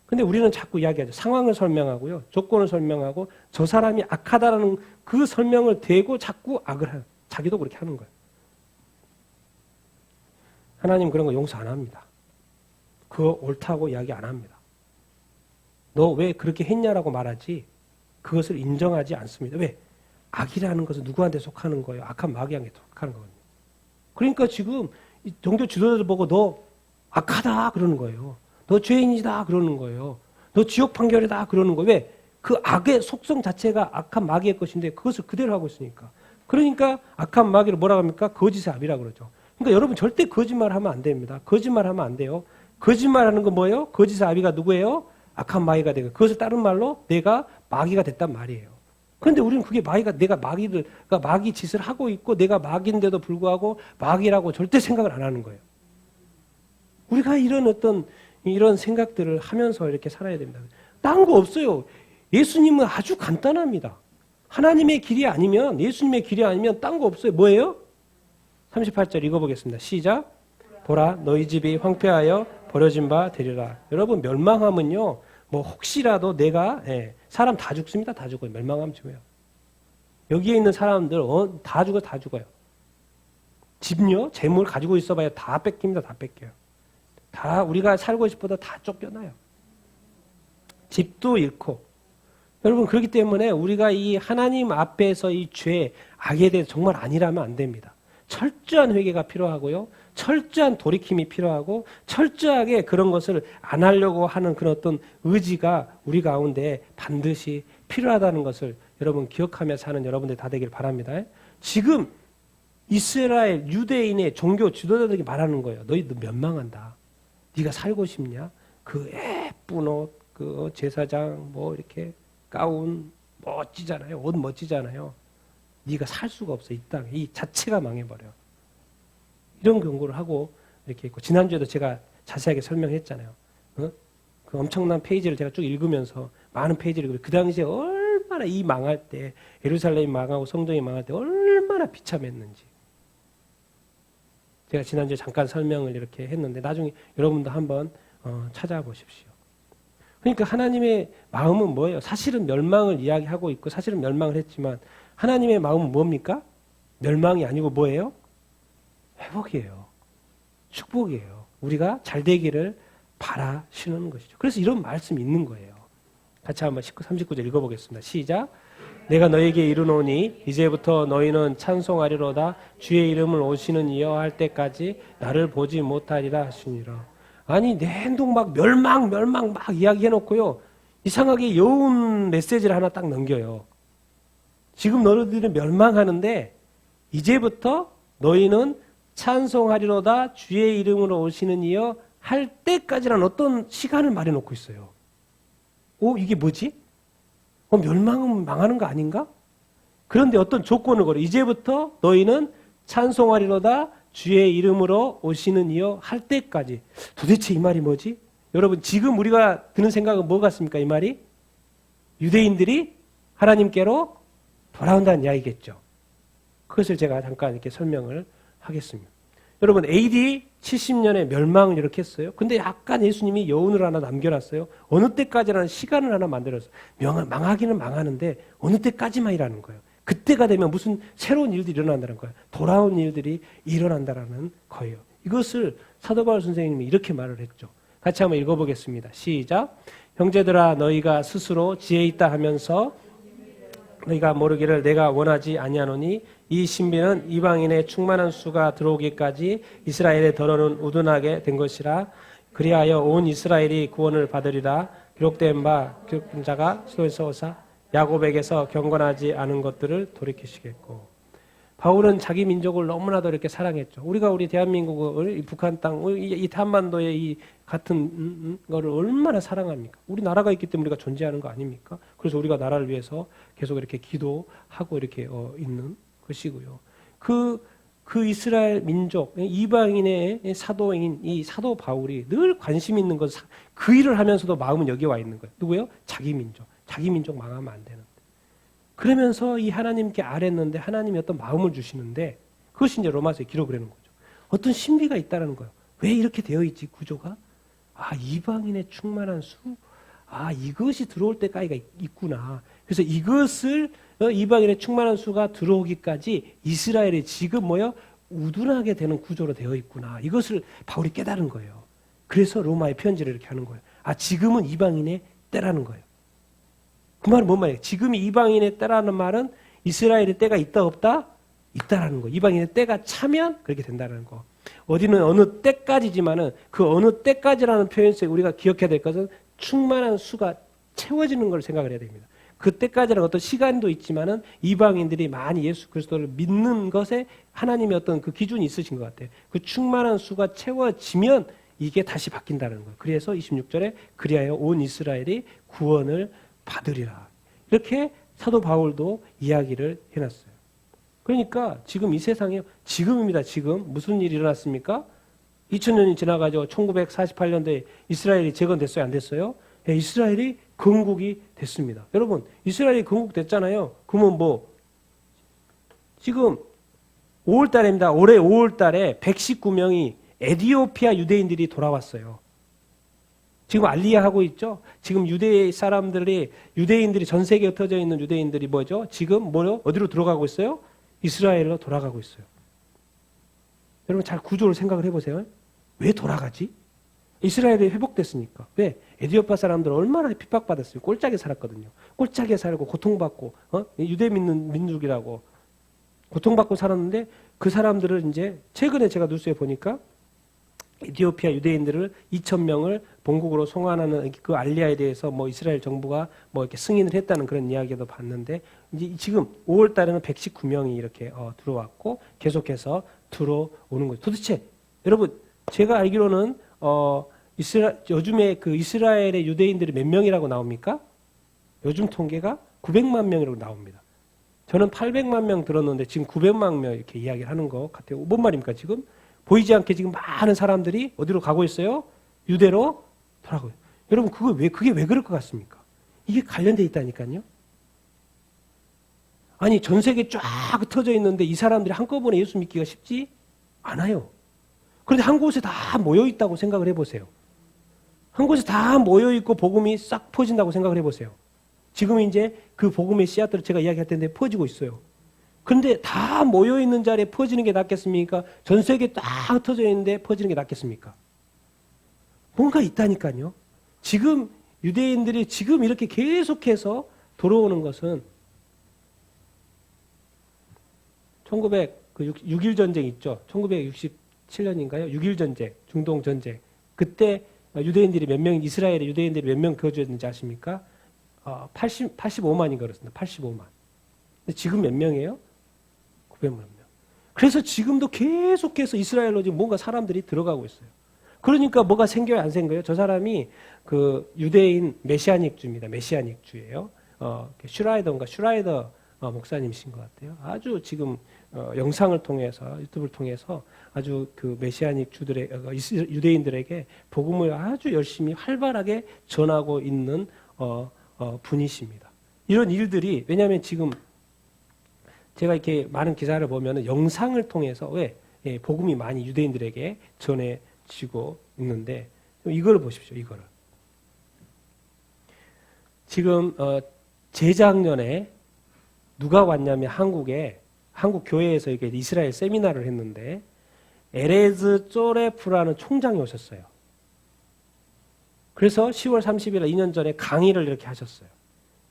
[SPEAKER 1] 근데 우리는 자꾸 이야기하죠. 상황을 설명하고요. 조건을 설명하고 저 사람이 악하다라는 그 설명을 대고 자꾸 악을 해요. 자기도 그렇게 하는 거예요. 하나님 그런 거 용서 안 합니다. 그거 옳다고 이야기 안 합니다. 너 왜 그렇게 했냐라고 말하지 그것을 인정하지 않습니다. 왜? 악이라는 것은 누구한테 속하는 거예요? 악한 마귀한테 속하는 거거든요. 그러니까 지금 종교 지도자들 보고 너 악하다 그러는 거예요. 너 죄인이다 그러는 거예요. 너 지옥 판결이다 그러는 거예요. 왜? 그 악의 속성 자체가 악한 마귀의 것인데 그것을 그대로 하고 있으니까. 그러니까 악한 마귀를 뭐라고 합니까? 거짓의 압이라고 그러죠. 그러니까 여러분 절대 거짓말하면 안 됩니다. 거짓말하면 안 돼요. 거짓말하는 건 뭐예요? 거짓의 압이가 누구예요? 악한 마귀가 되고 그것을 다른 말로 내가 마귀가 됐단 말이에요. 그런데 우리는 그게 내가 마귀 짓을 하고 있고 내가 마귀인데도 불구하고 마귀라고 절대 생각을 안 하는 거예요. 우리가 이런 생각들을 하면서 이렇게 살아야 됩니다. 딴 거 없어요. 예수님은 아주 간단합니다. 하나님의 길이 아니면, 예수님의 길이 아니면 딴 거 없어요. 뭐예요? 38절 읽어보겠습니다. 시작. 보라, 너희 집이 황폐하여 버려진 바 되리라. 여러분, 멸망하면요, 뭐 혹시라도 내가, 사람 다 죽습니다. 다 죽어요. 멸망하면 죽어요. 여기에 있는 사람들 다 죽어요. 집요, 재물 가지고 있어봐야 다 뺏깁니다. 다 뺏겨요. 다 우리가 살고 싶어도 다 쫓겨나요. 집도 잃고. 여러분, 그렇기 때문에 우리가 이 하나님 앞에서 이 죄, 악에 대해서 정말 아니라면 안 됩니다. 철저한 회개가 필요하고요. 철저한 돌이킴이 필요하고 철저하게 그런 것을 안 하려고 하는 그런 어떤 의지가 우리 가운데 반드시 필요하다는 것을 여러분 기억하며 사는 여러분들 다 되길 바랍니다. 지금 이스라엘 유대인의 종교 지도자들이 말하는 거예요. 너희 멸망한다. 네가 살고 싶냐? 그 예쁜 옷, 그 제사장 뭐 이렇게 가운 멋지잖아요. 옷 멋지잖아요. 네가 살 수가 없어. 이 땅에. 이 자체가 망해버려. 이런 경고를 하고 이렇게 있고 지난주에도 제가 자세하게 설명했잖아요. 그 엄청난 페이지를 제가 쭉 읽으면서 많은 페이지를 읽으면서 그 당시에 얼마나 이 망할 때 예루살렘이 망하고 성전이 망할 때 얼마나 비참했는지 제가 지난주에 잠깐 설명을 이렇게 했는데 나중에 여러분도 한번 찾아보십시오. 그러니까 하나님의 마음은 뭐예요? 사실은 멸망을 이야기하고 있고 사실은 멸망을 했지만 하나님의 마음은 뭡니까? 멸망이 아니고 뭐예요? 회복이에요. 축복이에요. 우리가 잘 되기를 바라시는 것이죠. 그래서 이런 말씀이 있는 거예요. 같이 한번 39절 읽어보겠습니다. 시작. 내가 너에게 이르노니 이제부터 너희는 찬송하리로다 주의 이름을 오시는 이여 할 때까지 나를 보지 못하리라 하시니라. 아니 내 행동 막 멸망 막 이야기해놓고요. 이상하게 여운 메시지를 하나 딱 넘겨요. 지금 너희들은 멸망하는데 이제부터 너희는 찬송하리로다 주의 이름으로 오시는 이여 할 때까지라는 어떤 시간을 말해놓고 있어요. 이게 뭐지? 멸망은 망하는 거 아닌가? 그런데 어떤 조건을 걸어. 이제부터 너희는 찬송하리로다 주의 이름으로 오시는 이여 할 때까지. 도대체 이 말이 뭐지? 여러분 지금 우리가 드는 생각은 뭐 같습니까? 이 말이? 유대인들이 하나님께로 돌아온다는 이야기겠죠. 그것을 제가 잠깐 이렇게 설명을 하겠습니다. 여러분 AD 70년에 멸망을 이렇게 했어요. 근데 약간 예수님이 여운을 하나 남겨놨어요. 어느 때까지라는 시간을 하나 만들었어요. 망하기는 망하는데 어느 때까지만이라는 거예요. 그때가 되면 무슨 새로운 일들이 일어난다는 거예요. 돌아온 일들이 일어난다는 거예요. 이것을 사도 바울 선생님이 이렇게 말을 했죠. 같이 한번 읽어보겠습니다. 시작. 형제들아 너희가 스스로 지혜 있다 하면서 너희가 모르기를 내가 원하지 아니하노니 이 신비는 이방인의 충만한 수가 들어오기까지 이스라엘의 더러는 우둔하게 된 것이라. 그리하여 온 이스라엘이 구원을 받으리라. 기록된 바 기록된 자가 수도에서 오사 야곱에게서 경건하지 않은 것들을 돌이키시겠고. 바울은 자기 민족을 너무나도 이렇게 사랑했죠. 우리 대한민국을 이 북한 땅, 이 한반도의 이 같은 거를 얼마나 사랑합니까? 우리 나라가 있기 때문에 우리가 존재하는 거 아닙니까? 그래서 우리가 나라를 위해서 계속 이렇게 기도하고 이렇게 있는 것이고요. 그 이스라엘 민족, 이방인의 사도인 이 사도 바울이 늘 관심 있는 것, 그 일을 하면서도 마음은 여기 와 있는 거예요. 누구요? 자기 민족 망하면 안 되는데. 그러면서 이 하나님께 아뢰는데 하나님이 어떤 마음을 주시는데 그것이 이제 로마서에 기록을 해놓은 거죠. 어떤 신비가 있다는 거예요. 왜 이렇게 되어 있지 구조가? 이방인의 충만한 수? 이것이 들어올 때까지가 있구나. 그래서 이것을 이방인의 충만한 수가 들어오기까지 이스라엘이 지금 우둔하게 되는 구조로 되어 있구나. 이것을 바울이 깨달은 거예요. 그래서 로마의 편지를 이렇게 하는 거예요. 지금은 이방인의 때라는 거예요. 그 말은 뭔 말이에요? 지금이 이방인의 때라는 말은 이스라엘의 때가 있다 없다? 있다라는 거. 이방인의 때가 차면 그렇게 된다는 거. 어디는 어느 때까지지만은 그 어느 때까지라는 표현 속에 우리가 기억해야 될 것은 충만한 수가 채워지는 걸 생각을 해야 됩니다. 그때까지는 어떤 시간도 있지만은 이방인들이 많이 예수 그리스도를 믿는 것에 하나님의 어떤 그 기준이 있으신 것 같아요. 그 충만한 수가 채워지면 이게 다시 바뀐다는 거예요. 그래서 26절에 그리하여 온 이스라엘이 구원을 받으리라. 이렇게 사도 바울도 이야기를 해놨어요. 그러니까 지금 이 세상에 지금입니다. 지금 무슨 일이 일어났습니까? 2000년이 지나가죠. 1948년도에 이스라엘이 재건됐어요? 안 됐어요? 네, 이스라엘이 건국이 됐습니다. 여러분 이스라엘이 건국됐잖아요. 그러면 뭐 지금 5월달입니다. 올해 5월달에 119명이 에티오피아 유대인들이 돌아왔어요. 지금 알리야하고 있죠. 지금 유대인들이 전 세계에 흩어져 있는 유대인들이 뭐죠? 지금 어디로 들어가고 있어요? 이스라엘로 돌아가고 있어요. 여러분 잘 구조를 생각을 해보세요. 왜 돌아가지? 이스라엘이 회복됐으니까. 왜? 에티오피아 사람들 얼마나 핍박받았어요. 꼴짝에 살았거든요. 꼴짝에 살고 고통받고 유대 믿는 민족이라고 고통받고 살았는데 그 사람들을 이제 최근에 제가 뉴스에 보니까 에티오피아 유대인들을 2,000명을 본국으로 송환하는 그 알리야에 대해서 뭐 이스라엘 정부가 뭐 이렇게 승인을 했다는 그런 이야기도 봤는데 이제 지금 5월 달에는 119명이 이렇게 들어왔고 계속해서 들어오는 거죠. 도대체 여러분 제가 알기로는 요즘에 그 이스라엘의 유대인들이 몇 명이라고 나옵니까? 요즘 통계가 900만 명이라고 나옵니다. 저는 800만 명 들었는데 지금 900만 명 이렇게 이야기를 하는 것 같아요. 뭔 말입니까 지금? 보이지 않게 지금 많은 사람들이 어디로 가고 있어요? 유대로 돌아가고 있어요. 여러분 그게 왜 그럴 것 같습니까? 이게 관련돼 있다니까요. 아니 전 세계 쫙 흩어져 있는데 이 사람들이 한꺼번에 예수 믿기가 쉽지 않아요. 그런데 한 곳에 다 모여 있다고 생각을 해보세요. 한 곳에 다 모여 있고 복음이 싹 퍼진다고 생각을 해보세요. 지금 이제 그 복음의 씨앗들을 제가 이야기할 텐데 퍼지고 있어요. 그런데 다 모여 있는 자리에 퍼지는 게 낫겠습니까? 전 세계에 딱 흩어져 있는데 퍼지는 게 낫겠습니까? 뭔가 있다니까요. 지금 유대인들이 지금 이렇게 계속해서 돌아오는 것은 6.1 전쟁 있죠. 1967년인가요? 6.1 전쟁, 중동 전쟁. 그때 유대인들이 이스라엘의 유대인들이 몇 명 거주했는지 아십니까? 85만이 그렇습니다. 85만. 근데 지금 몇 명이에요? 900만 명. 그래서 지금도 계속해서 이스라엘로 지금 뭔가 사람들이 들어가고 있어요. 그러니까 뭐가 생겨요? 안 생겨요? 저 사람이 그 유대인 메시아닉주입니다. 메시아닉주예요. 슈라이더 목사님이신 것 같아요. 아주 지금 영상을 통해서 유튜브를 통해서 아주 그 메시아닉 유대인들에게 복음을 아주 열심히 활발하게 전하고 있는 분이십니다. 이런 일들이 왜냐하면 지금 제가 이렇게 많은 기사를 보면 영상을 통해서 복음이 많이 유대인들에게 전해지고 있는데 이거를 보십시오. 이거를 지금 재작년에 누가 왔냐면 한국 교회에서 이게 이스라엘 세미나를 했는데 에레즈 쪼레프라는 총장이 오셨어요. 그래서 10월 30일 2년 전에 강의를 이렇게 하셨어요.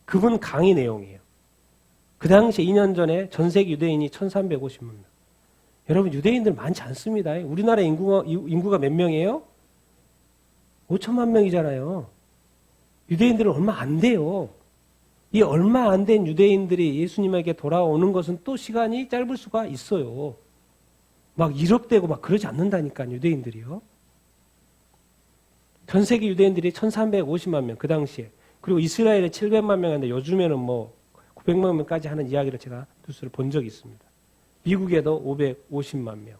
[SPEAKER 1] 그분 강의 내용이에요. 그 당시에 2년 전에 전 세계 유대인이 1,350만 명. 여러분 유대인들 많지 않습니다. 우리나라 인구가 몇 명이에요? 5천만 명이잖아요. 유대인들은 얼마 안 돼요. 이 얼마 안 된 유대인들이 예수님에게 돌아오는 것은 또 시간이 짧을 수가 있어요. 막 1억 되고 막 그러지 않는다니까요. 유대인들이요. 전 세계 유대인들이 1,350만 명 그 당시에. 그리고 이스라엘에 700만 명인데 요즘에는 뭐 900만 명까지 하는 이야기를 제가 뉴스를 본 적이 있습니다. 미국에도 550만 명.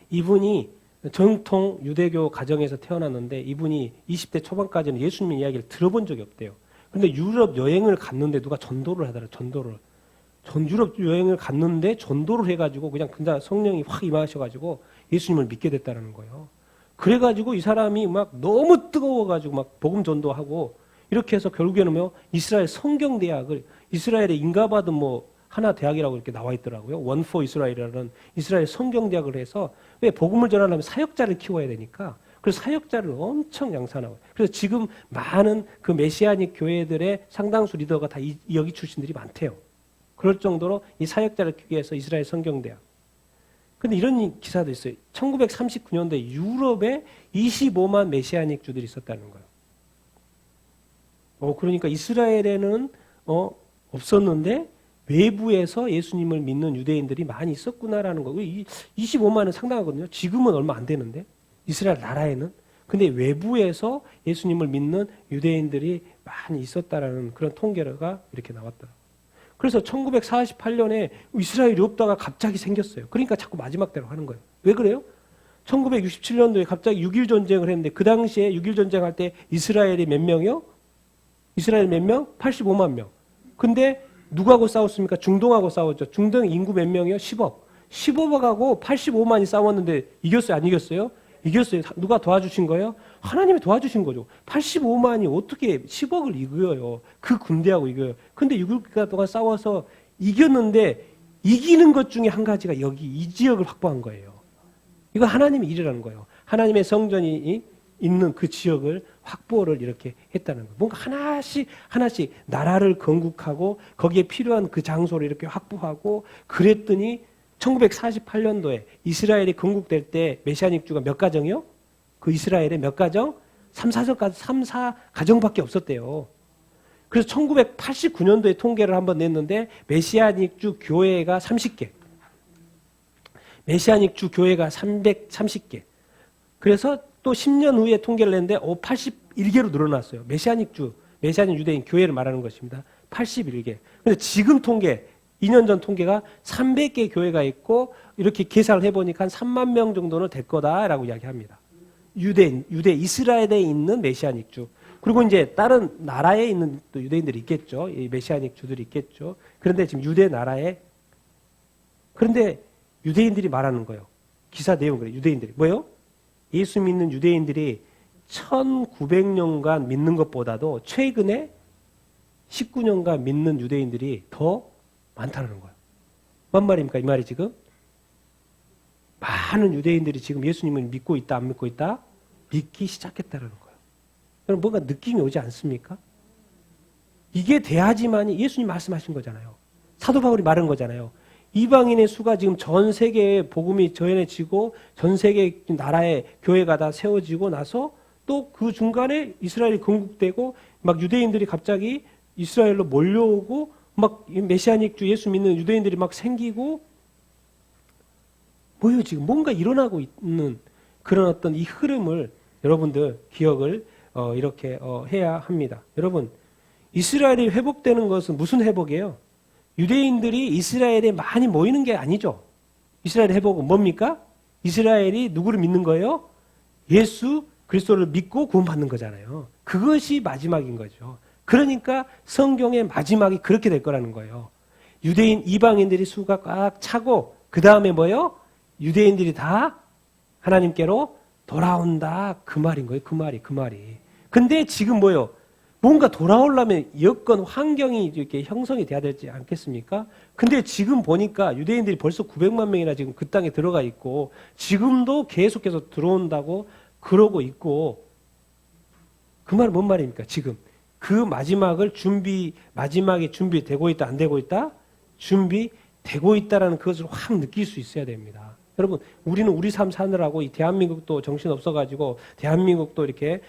[SPEAKER 1] 이분이 정통 유대교 가정에서 태어났는데 이분이 20대 초반까지는 예수님 이야기를 들어본 적이 없대요. 근데 유럽 여행을 갔는데 누가 전도를 하더라. 유럽 여행을 갔는데 전도를 해가지고 그냥 성령이 확 임하셔가지고 예수님을 믿게 됐다는 거예요. 그래가지고 이 사람이 막 너무 뜨거워가지고 막 복음 전도하고 이렇게 해서 결국에는 이스라엘 성경대학을 이스라엘에 인가받은 하나 대학이라고 이렇게 나와 있더라고요. 원포 이스라엘이라는 이스라엘 성경대학을 해서 왜 복음을 전하려면 사역자를 키워야 되니까
[SPEAKER 2] 그래서 사역자를 엄청 양산하고. 그래서 지금 많은 그 메시아닉 교회들의 상당수 리더가 다 여기 출신들이 많대요. 그럴 정도로 이 사역자를 키우기 위해서 이스라엘 성경대학. 근데 이런 기사도 있어요. 1939년도에 유럽에 25만 메시아닉 주들이 있었다는 거예요. 그러니까 이스라엘에는 없었는데 외부에서 예수님을 믿는 유대인들이 많이 있었구나라는 거고, 25만은 상당하거든요. 지금은 얼마 안 되는데 이스라엘 나라에는. 근데 외부에서 예수님을 믿는 유대인들이 많이 있었다라는 그런 통계가 이렇게 나왔더라고요. 그래서 1948년에 이스라엘이 없다가 갑자기 생겼어요. 그러니까 자꾸 마지막 대로 하는 거예요. 왜 그래요? 1967년도에 갑자기 6.1 전쟁을 했는데 그 당시에 6.1 전쟁할 때 이스라엘이 몇 명이요? 이스라엘 몇 명? 85만 명. 근데 누구하고 싸웠습니까? 중동하고 싸웠죠. 중동 인구 몇 명이요? 10억. 10억하고 85만이 싸웠는데 이겼어요? 안 이겼어요? 이겼어요. 누가 도와주신 거예요? 하나님이 도와주신 거죠. 85만이 어떻게 10억을 이겨요? 그 군대하고 이겨요. 근데 6개월 동안 싸워서 이겼는데 이기는 것 중에 한 가지가 여기 이 지역을 확보한 거예요. 이거 하나님의 일이라는 거예요. 하나님의 성전이 있는 그 지역을 확보를 이렇게 했다는 거예요. 뭔가 하나씩 나라를 건국하고 거기에 필요한 그 장소를 이렇게 확보하고 그랬더니 1948년도에 이스라엘이 건국될 때 메시아닉 주가 몇 가정이요? 그 이스라엘에 몇 가정? 3, 4가정밖에 없었대요. 그래서 1989년도에 통계를 한번 냈는데 메시아닉 주 교회가 30개. 메시아닉 주 교회가 330개. 그래서 또 10년 후에 통계를 냈는데 81개로 늘어났어요. 메시아닉 유대인 교회를 말하는 것입니다. 81개. 근데 지금 통계 2년 전 통계가 300개 교회가 있고 이렇게 계산을 해보니까 한 3만 명 정도는 될 거다라고 이야기합니다. 유대 이스라엘에 있는 메시아닉 주. 그리고 이제 다른 나라에 있는 또 유대인들이 있겠죠. 이 메시아닉 주들이 있겠죠. 그런데 지금 유대 나라에 그런데 유대인들이 말하는 거예요. 기사 내용 그래요. 유대인들이 뭐예요? 예수 믿는 유대인들이 1900년간 믿는 것보다도 최근에 19년간 믿는 유대인들이 더 많다는 거예요. 뭔 말입니까? 이 말이 지금? 많은 유대인들이 지금 예수님을 믿고 있다, 안 믿고 있다? 믿기 시작했다는 거예요. 여러분, 뭔가 느낌이 오지 않습니까? 이게 돼야지만이 예수님 말씀하신 거잖아요. 사도 바울이 말한 거잖아요. 이방인의 수가 지금 전 세계에 복음이 전해지고 전 세계 나라의 교회가 다 세워지고 나서 또 그 중간에 이스라엘이 건국되고 막 유대인들이 갑자기 이스라엘로 몰려오고 막 메시아닉 주 예수 믿는 유대인들이 막 생기고 뭐예요 지금 뭔가 일어나고 있는 그런 어떤 이 흐름을 여러분들 기억을 이렇게 해야 합니다. 여러분 이스라엘이 회복되는 것은 무슨 회복이에요? 유대인들이 이스라엘에 많이 모이는 게 아니죠. 이스라엘 회복은 뭡니까? 이스라엘이 누구를 믿는 거예요? 예수 그리스도를 믿고 구원받는 거잖아요. 그것이 마지막인 거죠. 그러니까 성경의 마지막이 그렇게 될 거라는 거예요. 유대인 이방인들이 수가 꽉 차고 그 다음에 뭐예요? 유대인들이 다 하나님께로 돌아온다. 그 말인 거예요. 그 말이. 근데 지금 뭐예요? 뭔가 돌아오려면 여건 환경이 이렇게 형성이 돼야 되지 않겠습니까? 근데 지금 보니까 유대인들이 벌써 900만 명이나 지금 그 땅에 들어가 있고 지금도 계속해서 들어온다고 그러고 있고 그 말은 뭔 말입니까? 지금 그 마지막이 준비되고 있다, 안 되고 있다? 준비되고 있다라는 그것을 확 느낄 수 있어야 됩니다. 여러분, 우리는 우리 삶 사느라고 이 대한민국도 정신 없어가지고 대한민국도 이렇게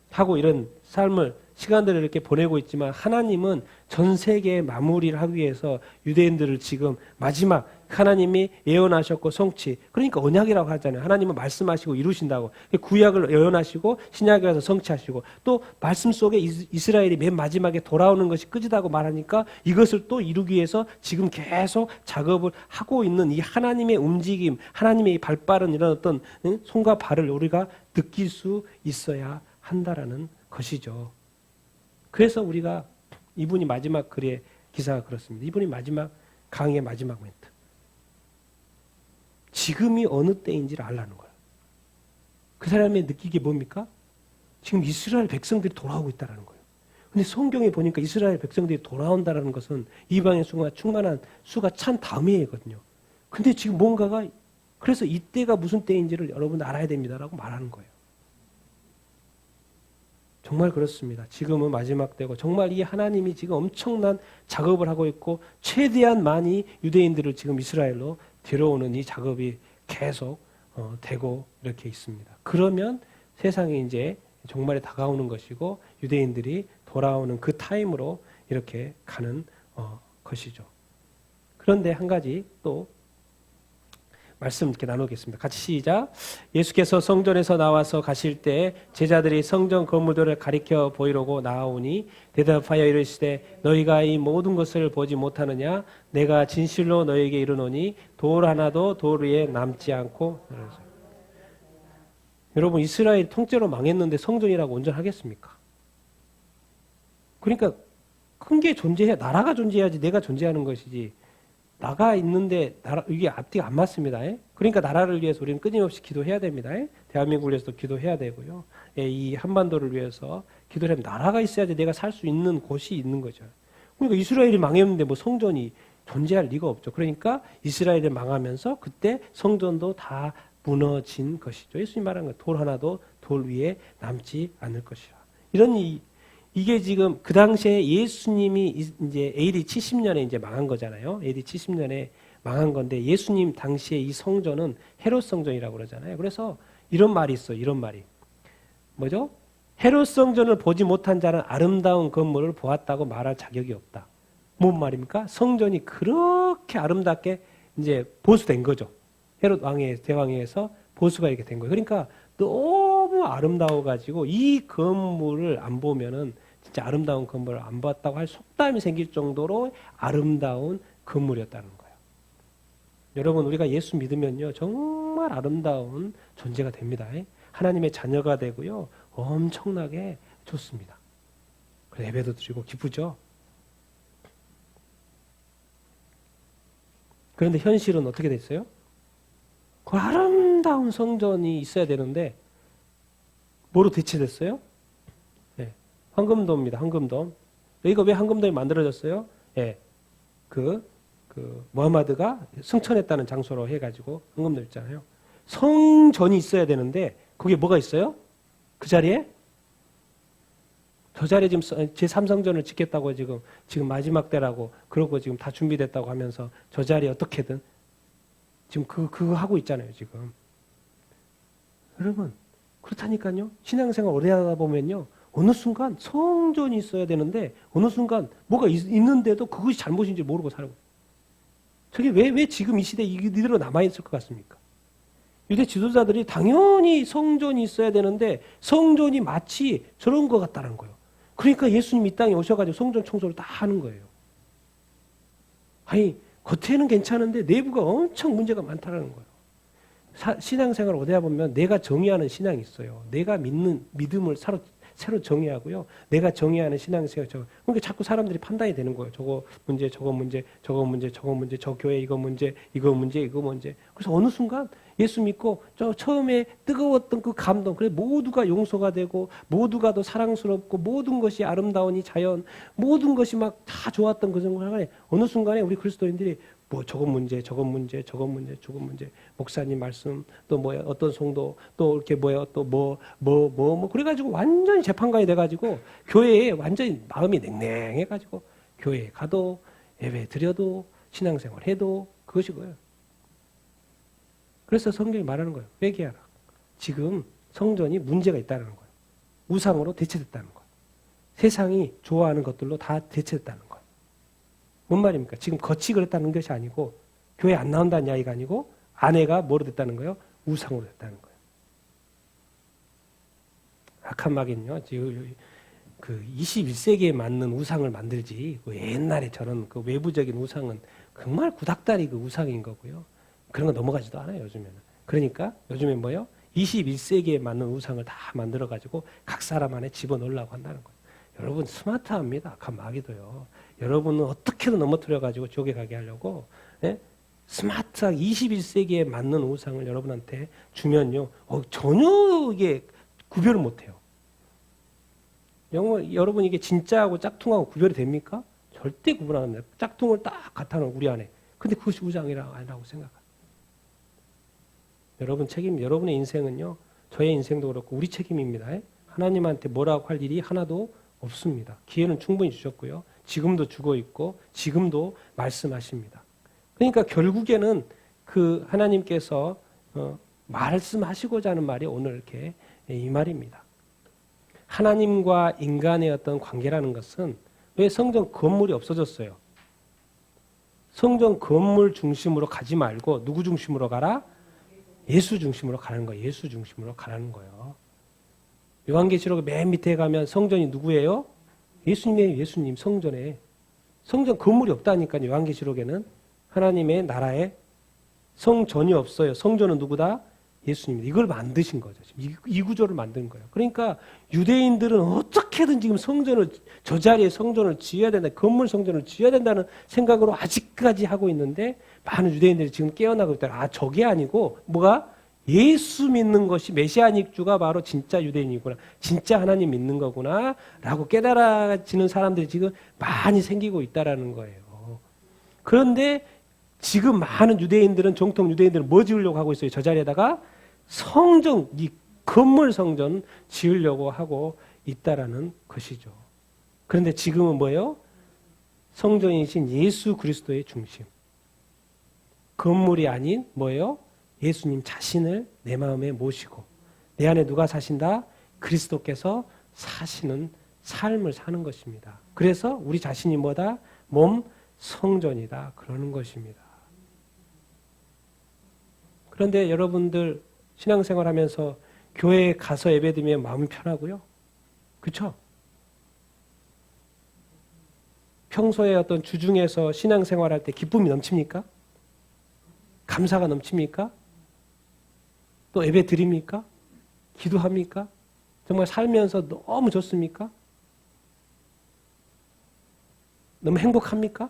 [SPEAKER 2] 하고 이런 삶을 시간들을 이렇게 보내고 있지만 하나님은 전 세계의 마무리를 하기 위해서 유대인들을 지금 마지막 하나님이 예언하셨고 성취 그러니까 언약이라고 하잖아요. 하나님은 말씀하시고 이루신다고 구약을 예언하시고 신약에 와서 성취하시고 또 말씀 속에 이스라엘이 맨 마지막에 돌아오는 것이 끝이라고 말하니까 이것을 또 이루기 위해서 지금 계속 작업을 하고 있는 이 하나님의 움직임 하나님의 이 발빠른 이런 어떤 손과 발을 우리가 느낄 수 있어야 한다라는 것이죠. 그래서 우리가 이분이 마지막 글의 기사가 그렇습니다. 이분이 마지막 강의의 마지막 멘트. 지금이 어느 때인지를 알라는 거예요. 그 사람의 느끼게 뭡니까? 지금 이스라엘 백성들이 돌아오고 있다는 거예요. 근데 성경에 보니까 이스라엘 백성들이 돌아온다는 것은 이방의 수가 충만한 수가 찬 다음이거든요. 근데 지금 뭔가가
[SPEAKER 1] 그래서 이때가 무슨 때인지를 여러분 알아야 됩니다라고 말하는 거예요. 정말 그렇습니다. 지금은 마지막 때고 정말 이 하나님이 지금 엄청난 작업을 하고 있고 최대한 많이 유대인들을 지금 이스라엘로 데려오는 이 작업이 계속 되고 이렇게 있습니다. 그러면 세상이 이제 종말에 다가오는 것이고 유대인들이 돌아오는 그 타임으로 이렇게 가는 것이죠. 그런데 한 가지 또 말씀 이렇게 나누겠습니다. 같이 시작. 예수께서 성전에서 나와서 가실 때 제자들이 성전 건물들을 가리켜 보이려고 나아오니 대답하여 이르시되 너희가 이 모든 것을 보지 못하느냐? 내가 진실로 너희에게 이르노니 돌 하나도 돌 위에 남지 않고. 여러분 이스라엘 통째로 망했는데 성전이라고 온전하겠습니까? 그러니까 큰 게 존재해야 나라가 존재해야지 내가 존재하는 것이지. 나가 있는데 이게 앞뒤가 안 맞습니다. 그러니까 나라를 위해서 우리는 끊임없이 기도해야 됩니다. 대한민국을 위해서도 기도해야 되고요. 이 한반도를 위해서 기도를 하면 나라가 있어야지 내가 살 수 있는 곳이 있는 거죠. 그러니까 이스라엘이 망했는데 뭐 성전이 존재할 리가 없죠. 그러니까 이스라엘이 망하면서 그때 성전도 다 무너진 것이죠. 예수님 말한 거 돌 하나도 돌 위에 남지 않을 것이라. 이게 지금 그 당시에 예수님이 이제 AD 70년에 이제 망한 거잖아요. AD 70년에 망한 건데 예수님 당시에 이 성전은 헤롯 성전이라고 그러잖아요. 그래서 이런 말이 있어요. 이런 말이. 뭐죠? 헤롯 성전을 보지 못한 자는 아름다운 건물을 보았다고 말할 자격이 없다. 뭔 말입니까? 성전이 그렇게 아름답게 이제 보수된 거죠. 헤롯 대왕에서 보수가 이렇게 된 거예요. 그러니까 너무 아름다워가지고 이 건물을 안 보면은 진짜 아름다운 건물을 안 봤다고 할 속담이 생길 정도로 아름다운 건물이었다는 거예요. 여러분 우리가 예수 믿으면요 정말 아름다운 존재가 됩니다. 하나님의 자녀가 되고요 엄청나게 좋습니다. 그래서 예배도 드리고 기쁘죠. 그런데 현실은 어떻게 됐어요? 그 아름다운 성전이 있어야 되는데 뭐로 대체됐어요? 네, 황금도입니다. 황금도. 여기가 왜 황금도에 만들어졌어요? 네, 무하마드가 승천했다는 장소로 해가지고 황금도 있잖아요. 성전이 있어야 되는데 거기에 뭐가 있어요? 그 자리에? 저 자리에 지금 제3성전을 짓겠다고 지금 마지막 때라고 그러고 지금 다 준비됐다고 하면서 저 자리에 어떻게든 지금 그거 하고 있잖아요, 지금. 여러분, 그렇다니까요. 신앙생활 오래 하다 보면요. 어느 순간 성전이 있어야 되는데 어느 순간 뭐가 있는데도 그것이 잘못인지 모르고 살고. 저게 왜 지금 이 시대에 이대로 남아있을 것 같습니까? 유대 지도자들이 당연히 성전이 있어야 되는데 성전이 마치 저런 것 같다는 거예요. 그러니까 예수님이 이 땅에 오셔가지고 성전 청소를 다 하는 거예요. 아니, 겉에는 괜찮은데 내부가 엄청 문제가 많다는 거예요. 신앙생활을 오래 보면 내가 정의하는 신앙이 있어요. 내가 믿는 믿음을 새로 정의하고요. 내가 정의하는 신앙생활. 그러니까 자꾸 사람들이 판단이 되는 거예요. 저거 문제, 저거 문제, 저거 문제, 저거 문제, 저 교회 이거 문제, 이거 문제, 이거 문제. 그래서 어느 순간 예수 믿고 처음에 뜨거웠던 그 감동, 그래 모두가 용서가 되고 모두가 더 사랑스럽고 모든 것이 아름다운 이 자연, 모든 것이 막 다 좋았던 그 순간에 어느 순간에 우리 그리스도인들이 뭐 저건 문제, 저건 문제, 저건 문제, 저건 문제, 목사님 말씀 또 뭐야 어떤 성도 또 이렇게 뭐야 또 뭐 그래가지고 완전히 재판관이 돼가지고 교회에 완전히 마음이 냉랭해가지고 교회에 가도 예배 드려도 신앙생활 해도 그것이 거예요. 그래서 성경이 말하는 거예요. 회개하라. 지금 성전이 문제가 있다는 거예요. 우상으로 대체됐다는 거예요. 세상이 좋아하는 것들로 다 대체됐다는 거예요. 뭔 말입니까? 지금 겉이 그랬다는 것이 아니고 교회 안 나온다는 이야기가 아니고 아내가 뭐로 됐다는 거예요? 우상으로 됐다는 거예요. 악한 마귀는요. 지금 그 21세기에 맞는 우상을 만들지 그 옛날에 저런 그 외부적인 우상은 정말 구닥다리 그 우상인 거고요. 그런 거 넘어가지도 않아요, 요즘에는. 그러니까 요즘에 뭐요? 21세기에 맞는 우상을 다 만들어가지고 각 사람 안에 집어넣으려고 한다는 거예요. 여러분 스마트합니다. 악한 마귀도요. 여러분은 어떻게든 넘어뜨려가지고 지옥에 가게 하려고 스마트하게 21세기에 맞는 우상을 여러분한테 주면요. 전혀 이게 구별을 못해요. 여러분 이게 진짜하고 짝퉁하고 구별이 됩니까? 절대 구분 안 합니다. 짝퉁을 딱 갖다 놓은 우리 안에. 근데 그것이 우상이라고 생각합니다. 여러분 책임, 여러분의 인생은요. 저의 인생도 그렇고 우리 책임입니다. 하나님한테 뭐라고 할 일이 하나도 없습니다. 기회는 충분히 주셨고요. 지금도 주고 있고 지금도 말씀하십니다. 그러니까 결국에는 그 하나님께서 말씀하시고자 하는 말이 오늘 이렇게 이 말입니다. 하나님과 인간의 어떤 관계라는 것은 왜 성전 건물이 없어졌어요? 성전 건물 중심으로 가지 말고 누구 중심으로 가라? 예수 중심으로 가는 거예요. 예수 중심으로 가라는 거예요. 요한계시록 맨 밑에 가면 성전이 누구예요? 예수님이에요. 예수님 성전에. 성전 건물이 없다니까요. 요한계시록에는 하나님의 나라에 성전이 없어요. 성전은 누구다? 예수님입니다. 이걸 만드신 거죠. 이 구조를 만든 거예요. 그러니까 유대인들은 어떻게든 지금 성전을 저 자리에 성전을 지어야 된다. 건물 성전을 지어야 된다는 생각으로 아직까지 하고 있는데 많은 유대인들이 지금 깨어나고 있다. 아, 저게 아니고 뭐가? 예수 믿는 것이 메시아닉 주가 바로 진짜 유대인이구나. 진짜 하나님 믿는 거구나. 라고 깨달아지는 사람들이 지금 많이 생기고 있다라는 거예요. 그런데 지금 많은 유대인들은 정통 유대인들은 뭐 지으려고 하고 있어요? 저 자리에다가 성전, 이 건물 성전 지으려고 하고 있다라는 것이죠. 그런데 지금은 뭐예요? 성전이신 예수 그리스도의 중심. 건물이 아닌 뭐예요? 예수님 자신을 내 마음에 모시고 내 안에 누가 사신다? 그리스도께서 사시는 삶을 사는 것입니다. 그래서 우리 자신이 뭐다? 몸 성전이다. 그러는 것입니다. 그런데 여러분들 신앙생활 하면서 교회에 가서 예배드리면 마음이 편하고요. 그렇죠? 평소에 어떤 주중에서 신앙생활할 때 기쁨이 넘칩니까? 감사가 넘칩니까? 또 예배 드립니까? 기도합니까? 정말 살면서 너무 좋습니까? 너무 행복합니까?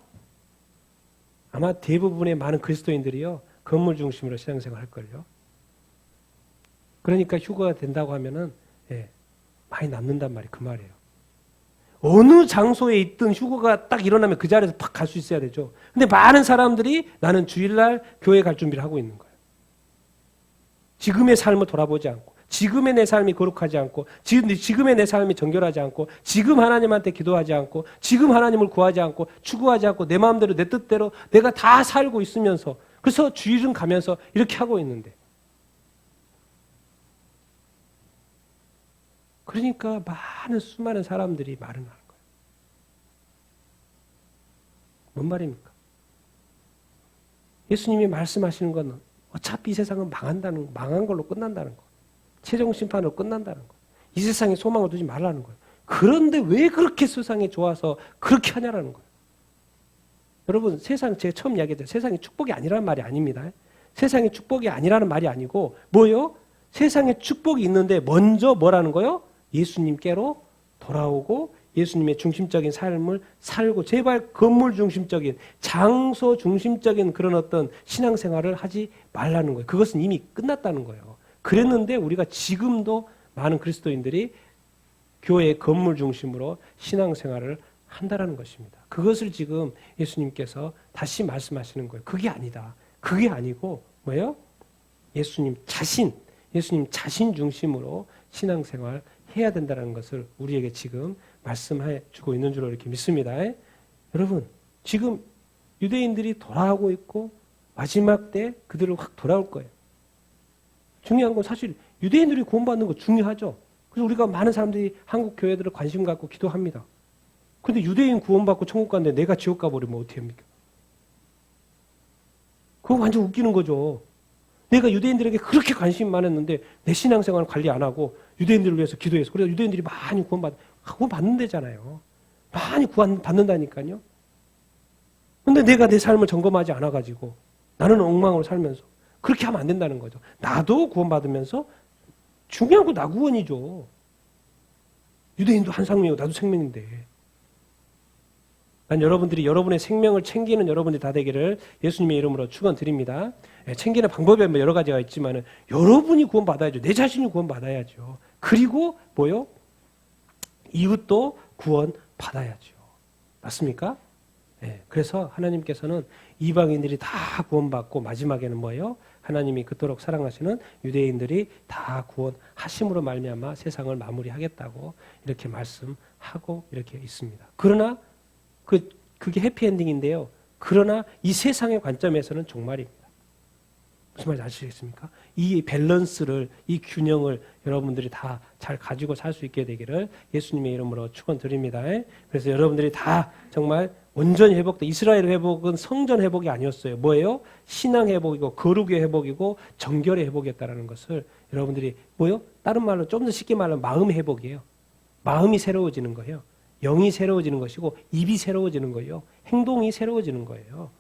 [SPEAKER 1] 아마 대부분의 많은 그리스도인들이요. 건물 중심으로 신앙생활 할걸요. 그러니까 휴거가 된다고 하면은 많이 남는단 말이에요. 그 말이에요. 어느 장소에 있든 휴거가 딱 일어나면 그 자리에서 팍 갈 수 있어야 되죠. 근데 많은 사람들이 나는 주일날 교회 갈 준비를 하고 있는 거예요. 지금의 삶을 돌아보지 않고 지금의 내 삶이 거룩하지 않고 지금의 내 삶이 정결하지 않고 지금 하나님한테 기도하지 않고 지금 하나님을 구하지 않고 추구하지 않고 내 마음대로 내 뜻대로 내가 다 살고 있으면서 그래서 주일은 가면서 이렇게 하고 있는데 그러니까 많은 수많은 사람들이 말을 하는 거예요. 뭔 말입니까? 예수님이 말씀하시는 건 어차피 이 세상은 망한 걸로 끝난다는 거. 최종 심판으로 끝난다는 거. 이 세상에 소망을 두지 말라는 거예요. 그런데 왜 그렇게 세상이 좋아서 그렇게 하냐라는 거예요. 여러분, 세상 제가 처음 이야기했죠. 세상이 축복이 아니라는 말이 아닙니다. 세상이 축복이 아니라는 말이 아니고 뭐요? 세상에 축복이 있는데 먼저 뭐라는 거요? 예수님께로 돌아오고 예수님의 중심적인 삶을 살고 제발 건물 중심적인 장소 중심적인 그런 어떤 신앙생활을 하지 말라는 거예요. 그것은 이미 끝났다는 거예요. 그랬는데 우리가 지금도 많은 그리스도인들이 교회 건물 중심으로 신앙생활을 한다라는 것입니다. 그것을 지금 예수님께서 다시 말씀하시는 거예요. 그게 아니다. 그게 아니고 뭐예요? 예수님 자신 중심으로 신앙생활 해야 된다는 것을 우리에게 지금 말씀해 주고 있는 줄로 이렇게 믿습니다. 여러분, 지금 유대인들이 돌아오고 있고 마지막 때 그들을 확 돌아올 거예요. 중요한 건 사실 유대인들이 구원받는 거 중요하죠. 그래서 우리가 많은 사람들이 한국 교회들을 관심 갖고 기도합니다. 그런데 유대인 구원받고 천국 가는데 내가 지옥 가버리면 어떻게 합니까? 그거 완전 웃기는 거죠. 내가 유대인들에게 그렇게 관심이 많았는데 내 신앙생활 관리 안 하고 유대인들을 위해서 기도해서 그래서 유대인들이 많이 구원받는다잖아요. 많이 구원받는다니까요. 근데 내가 내 삶을 점검하지 않아가지고 나는 엉망으로 살면서 그렇게 하면 안 된다는 거죠. 나도 구원받으면서 중요한 건 나 구원이죠. 유대인도 한 생명이고 나도 생명인데. 난 여러분들이 여러분의 생명을 챙기는 여러분들이 다 되기를 예수님의 이름으로 축원드립니다. 챙기는 방법이 여러 가지가 있지만 여러분이 구원받아야죠. 내 자신이 구원받아야죠. 그리고 뭐요? 이웃도 구원받아야죠. 맞습니까? 그래서 하나님께서는
[SPEAKER 2] 이방인들이 다 구원받고 마지막에는 뭐예요? 하나님이 그토록 사랑하시는 유대인들이 다 구원하심으로 말미암아 세상을 마무리하겠다고 이렇게 말씀하고 이렇게 있습니다. 그러나 그게 해피엔딩인데요. 그러나 이 세상의 관점에서는 종말입니다. 무슨 말인지 아시겠습니까? 이 밸런스를, 이 균형을 여러분들이 다 잘 가지고 살 수 있게 되기를 예수님의 이름으로 축원드립니다. 그래서 여러분들이 다 정말 온전히 회복돼. 이스라엘 회복은 성전 회복이 아니었어요. 뭐예요? 신앙 회복이고 거룩의 회복이고 정결의 회복이었다라는 것을 여러분들이 뭐예요? 다른 말로 좀 더 쉽게 말하면 마음 회복이에요. 마음이 새로워지는 거예요. 영이 새로워지는 것이고 입이 새로워지는 거예요. 행동이 새로워지는 거예요.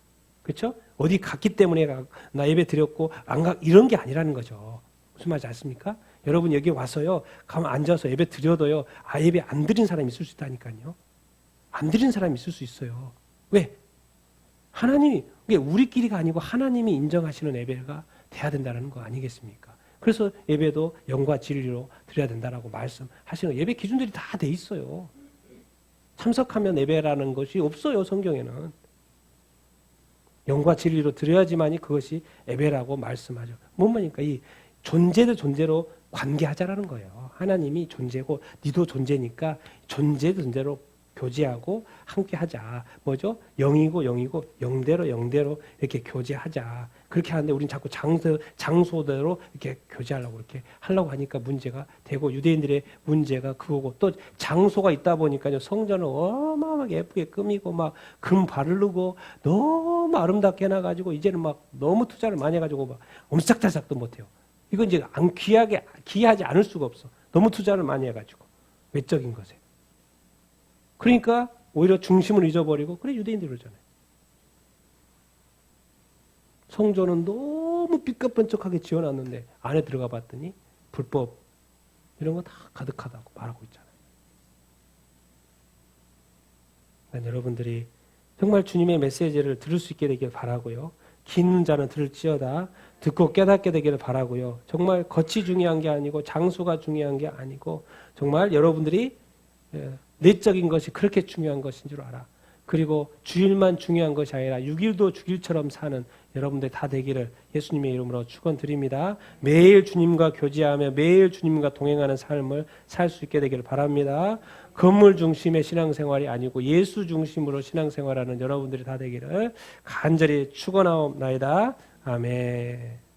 [SPEAKER 2] 그렇죠? 어디 갔기 때문에 나 예배 드렸고 안 가 이런 게 아니라는 거죠. 무슨 말인지 아십니까? 여러분 여기 와서요. 가만 앉아서 예배 드려도요. 예배 안 드린 사람이 있을 수 있다니까요. 안 드린 사람이 있을 수 있어요. 왜? 하나님이 우리끼리가 아니고 하나님이 인정하시는 예배가 돼야 된다는 거 아니겠습니까? 그래서 예배도 영과 진리로 드려야 된다라고 말씀하시는 예배 기준들이 다 돼 있어요. 참석하면 예배라는 것이 없어요. 성경에는. 영과 진리로 드려야지만이 그것이 예배라고 말씀하죠. 뭔 말입니까? 이 존재도 존재로 관계하자라는 거예요. 하나님이 존재고 니도 존재니까 존재로 교제하고 함께 하자. 뭐죠? 영이고 영이고 영대로 영대로 이렇게 교제하자. 그렇게 하는데 우리는 자꾸 장소대로 이렇게 교제하려고 이렇게 하려고 하니까 문제가 되고 유대인들의 문제가 그거고 또 장소가 있다 보니까요. 성전을 어마어마하게 예쁘게 꾸미고 막 금 바르고 너무 아름답게 해놔가지고 이제는 막 너무 투자를 많이 해가지고 막 엄싹달싹도 못해요. 이건 이제 귀하지 않을 수가 없어. 너무 투자를 많이 해가지고 외적인 것에. 그러니까 오히려 중심을 잊어버리고 그래 유대인들 그러잖아요. 성전은 너무 삐까뻔쩍하게 지어놨는데 안에 들어가 봤더니 불법 이런 거 다 가득하다고 말하고 있잖아요. 그러니까 여러분들이 정말 주님의 메시지를 들을 수 있게 되길 바라고요. 긴 자는 들을지어다 듣고 깨닫게 되기를 바라고요. 정말 겉이 중요한 게 아니고 장소가 중요한 게 아니고 정말 여러분들이 내적인 것이 그렇게 중요한 것인 줄 알아. 그리고 주일만 중요한 것이 아니라 6일도 주일처럼 사는 여러분들 다 되기를 예수님의 이름으로 축원드립니다. 매일 주님과 교제하며 매일 주님과 동행하는 삶을 살 수 있게 되기를 바랍니다. 건물 중심의 신앙생활이 아니고 예수 중심으로 신앙생활하는 여러분들이 다 되기를 간절히 축원하옵나이다. 아멘.